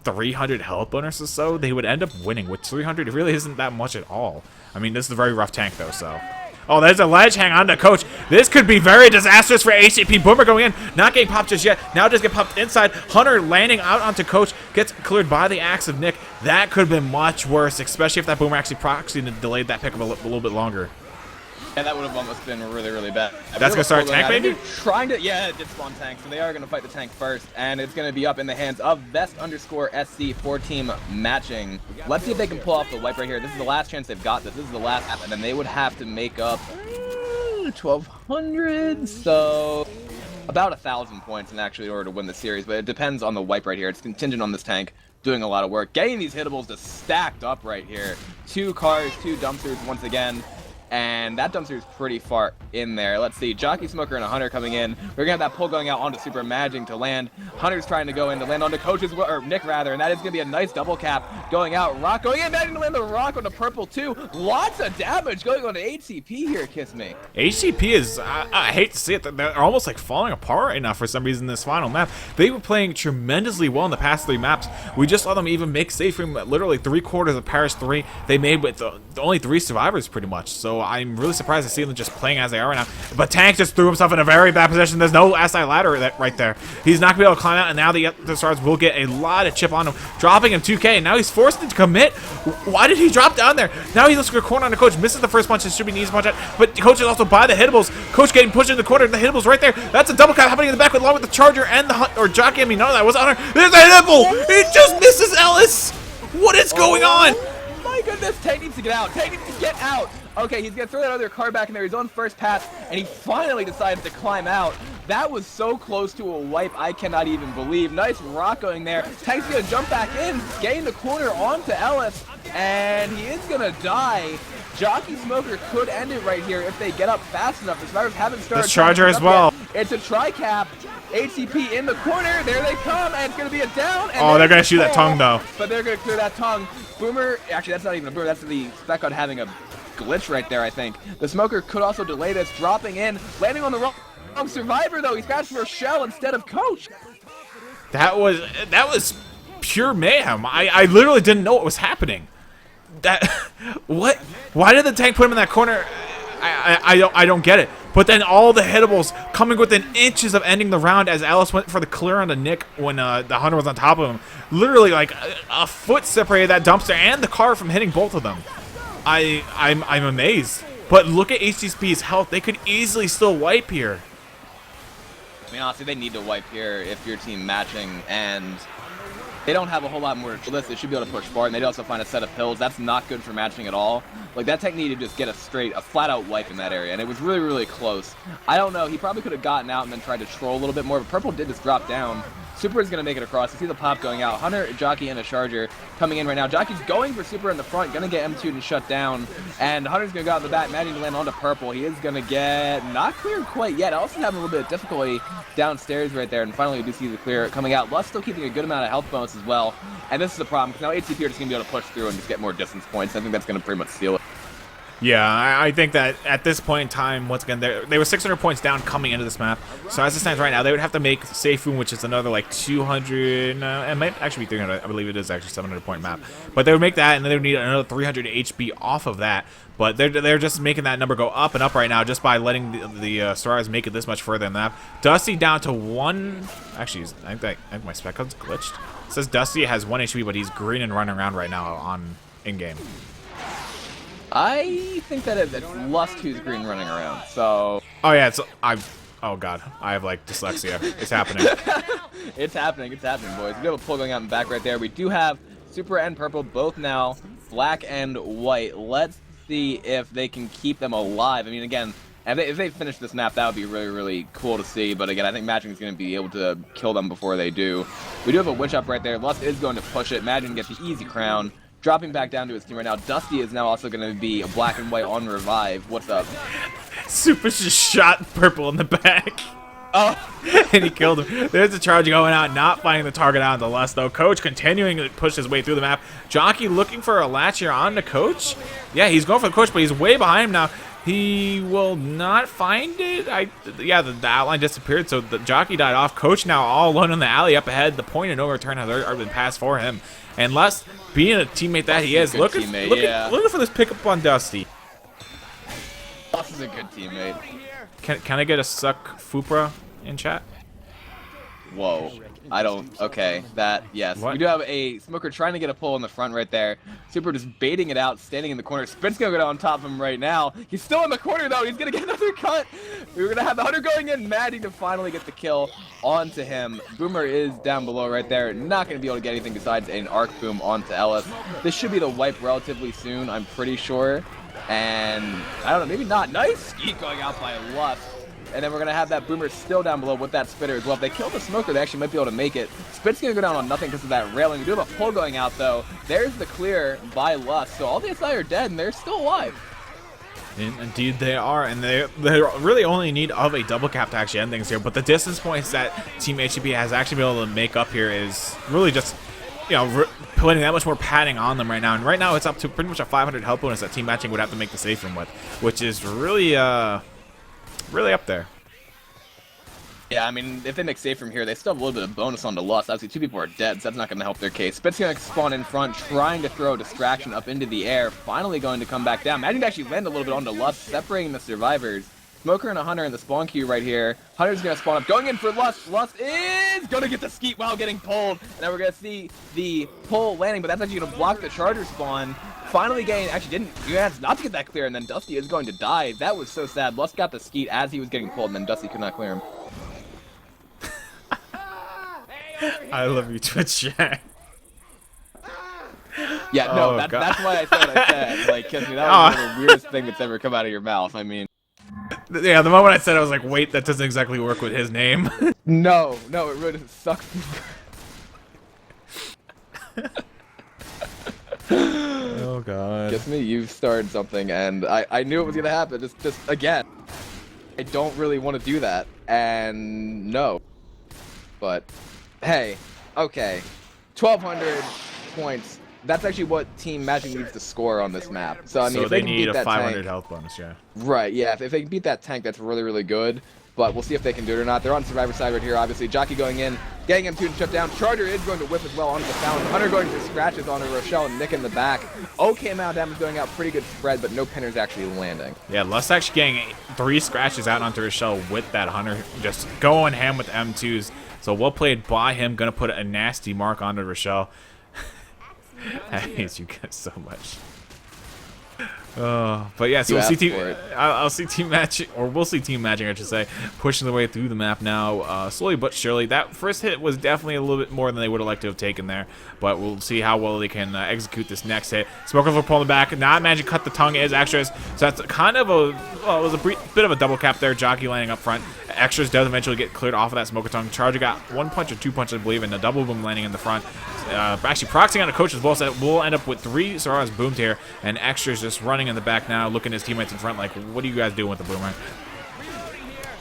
300 health bonus or so, they would end up winning. With 300, it really isn't that much at all. I mean, this is a very rough tank though, so. Oh, there's a ledge hang on to Coach. This could be very disastrous for HCP. Boomer going in, not getting popped just yet. Now just get popped inside. Hunter landing out onto Coach, gets cleared by the axe of Nick. That could have been much worse, especially if that Boomer actually proxied and delayed that pick up a little bit longer. Yeah, that would have almost been really, really bad. That's gonna start tank, maybe? Trying to, yeah, it did spawn tank, so they are gonna fight the tank first, and it's gonna be up in the hands of Vest_SC for team matching. Let's see if they can pull off the wipe right here. This is the last chance they've got this. This is the last map, and then they would have to make up 1,200, so about 1,000 points in order to win the series. But it depends on the wipe right here. It's contingent on this tank doing a lot of work, getting these hittables just stacked up right here. 2 cars, 2 dumpsters once again. And that dumpster is pretty far in there. Let's see, Jockey, Smoker, and a Hunter coming in. We're gonna have that pull going out onto Super Magic to land. Hunter's trying to go in to land onto Coach's, or Nick rather, and that is gonna be a nice double cap going out. Rock going in, managing to land the rock on the purple too. Lots of damage going on to HCP here, kiss me. HCP is, I hate to see it, they're almost like falling apart right now for some reason in this final map. They were playing tremendously well in the past 3 maps. We just saw them even make safe room literally 3/4 of Parish 3. They made with only 3 survivors pretty much. So I'm really surprised to see them just playing as they are right now. But Tank just threw himself in a very bad position. There's no SI ladder right there. He's not going to be able to climb out, and now the stars will get a lot of chip on him, dropping him 2K, and now he's forced to commit. Why did he drop down there? Now he looks for a corner on the Coach, misses the first punch. It should be an easy punch out, but Coach is also by the hittables. Coach getting pushed in the corner, the hittables right there. That's a double cap happening in the back along with the Charger and the Jockey. I mean, no, that was Hunter. There's a hittable. It just misses Ellis. What is going on? My goodness, Tank needs to get out. Tank needs to get out. Okay, he's gonna throw that other car back in there. He's on first pass, and he finally decided to climb out. That was so close to a wipe, I cannot even believe. Nice rock going there. Tank's gonna jump back in, gain the corner onto Ellis, and he is gonna die. Jockey Smoker could end it right here if they get up fast enough. The survivors haven't started. This Charger as well. Yet. It's a tri-cap. HCP in the corner. There they come, and it's gonna be a down. And oh, they're gonna shoot that tongue though. But they're gonna clear that tongue. Boomer. Actually, that's not even a boomer. That's the spec on having a glitch right there, I think. The Smoker could also delay this, dropping in, landing on the wrong survivor though. He's scratched for a shell instead of Coach. That was pure mayhem. I literally didn't know what was happening. What? Why did the tank put him in that corner? I don't get it. But then all the hittables coming within inches of ending the round as Alice went for the clear onto Nick when the Hunter was on top of him. Literally like a foot separated that dumpster and the car from hitting both of them. I'm amazed. But look at HCP's health. They could easily still wipe here. I mean, honestly, they need to wipe here if your team matching, and they don't have a whole lot more to this. They should be able to push forward, and they'd also find a set of pills. That's not good for matching at all. Like, that tech needed to just get a flat-out wipe in that area, and it was really, really close. I don't know. He probably could have gotten out and then tried to troll a little bit more, but Purple did just drop down. Super is going to make it across. You see the pop going out. Hunter, Jockey, and a Charger coming in right now. Jockey's going for Super in the front, going to get M2 to shut down, and Hunter's going to go out in the back, managing to land onto Purple. He is going to get not cleared quite yet. Also having a little bit of difficulty downstairs right there, and finally we do see the clear coming out. Lust still keeping a good amount of health bonus as well, and this is the problem, because now HCP are just going to be able to push through and just get more distance points. I think that's going to pretty much seal it. Yeah, I think that at this point in time, once again, they were 600 points down coming into this map. So as it stands right now, they would have to make Safe Room, which is another like 200, it might actually be 300. I believe it is actually 700 point map. But they would make that, and then they would need another 300 HP off of that. But they're just making that number go up and up right now just by letting the Stars make it this much further in the map. Dusty down to 1. Actually, I think my spec code's glitched. It says Dusty has 1 HP, but he's green and running around right now on in-game. I think that it's Lust who's green running around, so... Oh yeah, oh god, I have like dyslexia. It's happening. It's happening, boys. We have a pull going out in the back right there. We do have Super and Purple both now black and white. Let's see if they can keep them alive. I mean, again, if they finish this map, that would be really, really cool to see. But again, I think Magic is going to be able to kill them before they do. We do have a Witch Up right there. Lust is going to push it. Magic gets the easy crown. Dropping back down to his team right now. Dusty is now also going to be a black and white on revive. What's up? Super just shot Purple in the back. Oh, and he killed him. There's the charge going out, not finding the target out on the Lust, though. Coach continuing to push his way through the map. Jockey looking for a latch here on the Coach. Yeah, he's going for the Coach, but he's way behind him now. He will not find it. Yeah, the outline disappeared, so the Jockey died off. Coach now all alone in the alley up ahead. The point of no return has already been passed for him. And Lust, being a teammate that he is, looking for this pickup on Dusty. Lust is a good teammate. Can I get a suck Fupra in chat? Whoa. I don't. Okay. That, yes. What? We do have a Smoker trying to get a pull in the front right there. Super just baiting it out, standing in the corner. Sprint's going to go down on top of him right now. He's still in the corner, though. He's going to get another cut. We're going to have the Hunter going in. Maddie to finally get the kill onto him. Boomer is down below right there. Not going to be able to get anything besides an arc boom onto Ellis. This should be the wipe relatively soon, I'm pretty sure. And, I don't know, maybe not. Nice skeet going out by Lust. And then we're going to have that Boomer still down below with that Spitter as well. If they kill the Smoker, they actually might be able to make it. Spit's going to go down on nothing because of that railing. We do have a pull going out, though. There's the clear by Lust. So all the SI are dead, and they're still alive. Indeed they are, and they're really only in need of a double cap to actually end things here. But the distance points that Team HCP has actually been able to make up here is really just, you know, putting that much more padding on them right now. And right now it's up to pretty much a 500 health bonus that Team Matching would have to make the safe room with, which is really really up there. Yeah, I mean, if they make safe from here, they still have a little bit of bonus on the Lust. Obviously, 2 people are dead, so that's not going to help their case. Spit's going to spawn in front, trying to throw a distraction up into the air. Finally going to come back down. Managing to actually land a little bit on the Lust, separating the survivors. Smoker and a Hunter in the spawn queue right here. Hunter's going to spawn up, going in for Lust. Lust is going to get the skeet while getting pulled. And now we're going to see the pull landing, but that's actually going to block the charger spawn. Finally getting, actually didn't, you had not to get that clear, and then Dusty is going to die. That was so sad. Lust got the skeet as he was getting pulled, and then Dusty could not clear him. I love you, Twitch chat. Yeah, no, Oh, that's why I said what I said. Like, kiss me, that was one of the weirdest thing that's ever come out of your mouth. I mean, Yeah, the moment I said it, I was like, wait, that doesn't exactly work with his name. no, it really doesn't suck. Oh god. Kiss me, you've started something, and I knew it was gonna happen. Just again, I don't really want to do that, and no. But hey, okay, 1,200 points. That's actually what Team Magic needs to score on this map. So I mean, So if they they can need beat a that 500 tank, health bonus, yeah. right? Yeah, if they can beat that tank, that's really, really good. But we'll see if they can do it or not. They're on Survivor side right here, obviously. Jockey going in, getting him 2 and shut down. Charger is going to whip as well onto the Fountain. Hunter going for scratches on a Rochelle and Nick in the back. Okay amount of damage going out, pretty good spread, but no pinners actually landing. Yeah, Lust actually getting 3 scratches out onto Rochelle with that Hunter, just going ham with M2s. So well played by him, gonna put a nasty mark onto Rochelle. I hate you guys so much. But yeah, so we'll see I'll see Team Matching, or we'll see Team Matching, I should say, pushing their way through the map now, slowly but surely. That first hit was definitely a little bit more than they would have liked to have taken there, but we'll see how well they can execute this next hit. Smoker will pull in the back, not managing to cut the tongue is Extras, so that's kind of a, well, it was a bit of a double cap there. Jockey landing up front. Extras does eventually get cleared off of that Smoker tongue. Charger got 1 punch or 2 punches, I believe, and a double boom landing in the front. Actually proxying on a Coach as well, so we'll end up with 3 Sora's boomed here, and Extras just running in the back now, looking at his teammates in front like, what are you guys doing with the boomer?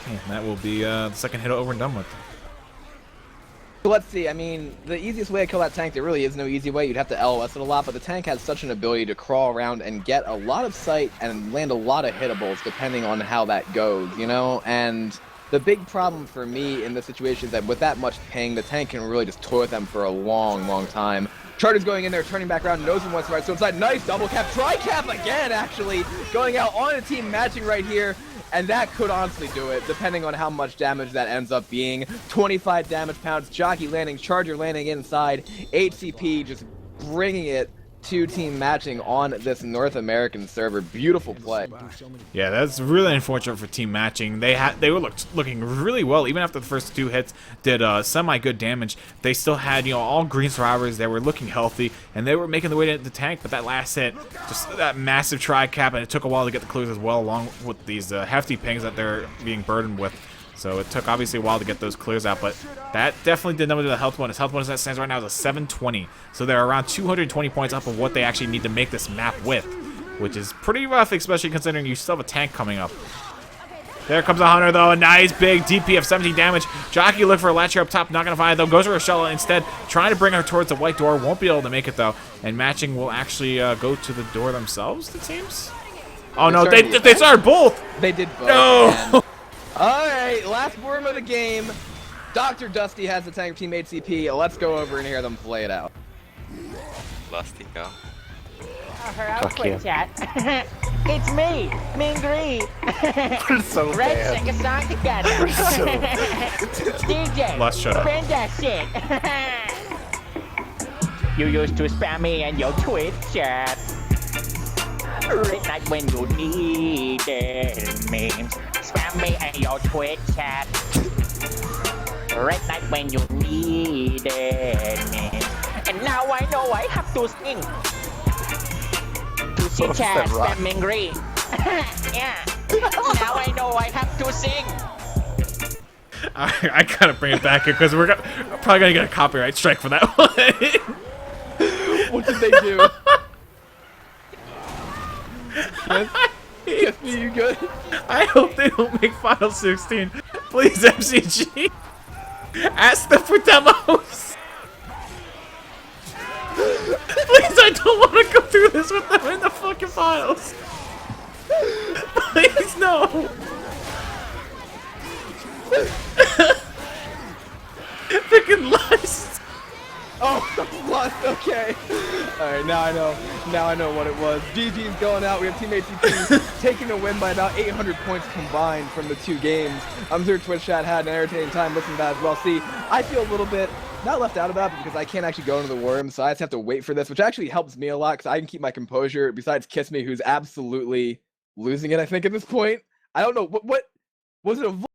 And that will be the second hit over and done with. Let's see, I mean, the easiest way to kill that tank, there really is no easy way. You'd have to LOS it a lot, but the tank has such an ability to crawl around and get a lot of sight and land a lot of hittables depending on how that goes, you know? And the big problem for me in this situation is that with that much ping, the tank can really just toy with them for a long, long time. Charter's going in there, turning back around, knows he wants to ride, so inside, nice double cap, tri-cap again, actually, going out on a Team Matching right here, and that could honestly do it, depending on how much damage that ends up being. 25 damage pounds, Jockey landing, Charger landing inside, HCP just bringing it to Team Matching on this North American server. Beautiful play. Yeah, that's really unfortunate for Team Matching. They were looking really well, even after the first 2 hits did semi-good damage. They still had, you know, all green survivors. They were looking healthy, and they were making the way to the tank, but that last hit, just that massive tri-cap, and it took a while to get the clears as well, along with these hefty pings that they're being burdened with. So it took obviously a while to get those clears out, but that definitely did nothing to the health bonus. Health bonus that stands right now is a 720. So they're around 220 points up of what they actually need to make this map with, which is pretty rough, especially considering you still have a tank coming up. There comes a Hunter, though. A nice big DP of 17 damage. Jockey look for a latcher up top. Not going to find it, though. Goes for a shell instead. Trying to bring her towards the white door. Won't be able to make it, though. And matching will actually go to the door themselves, it seems. Oh, no. They started both. They did both. No. All right, last board of the game. Dr. Dusty has the tank teammate CP. Let's go over and hear them play it out. Lusty, go. I'll Fuck quit you. chat. It's me, Mean Green. We're so Let's bad. sing a song together. DJ, Les, shut up. spin that shit. You used to spam me in your Twitch chat. Late night when you needed memes. Spam me in your Twitch chat. Right night when you needed memes. And now I know I have to sing. To see chat, spamming green. Yeah. Now I know I have to sing. I gotta bring it back here because we're probably gonna get a copyright strike for that one. What did they do? Yes, you good? I hope they don't make Final 16. Please, MCG. Ask them for demos. Please, I don't want to go through this with them in the fucking files. Please, no. Freaking lust. Oh, lost. Okay. All right, now I know. Now I know what it was. GG's going out. We have teammate CP taking a win by about 800 points combined from the two games. I'm sure Twitch chat had an entertaining time listening to that as well. See, I feel a little bit not left out about it because I can't actually go into the war room, so I just have to wait for this, which actually helps me a lot because I can keep my composure. Besides Kiss Me, who's absolutely losing it, I think at this point. I don't know what was it a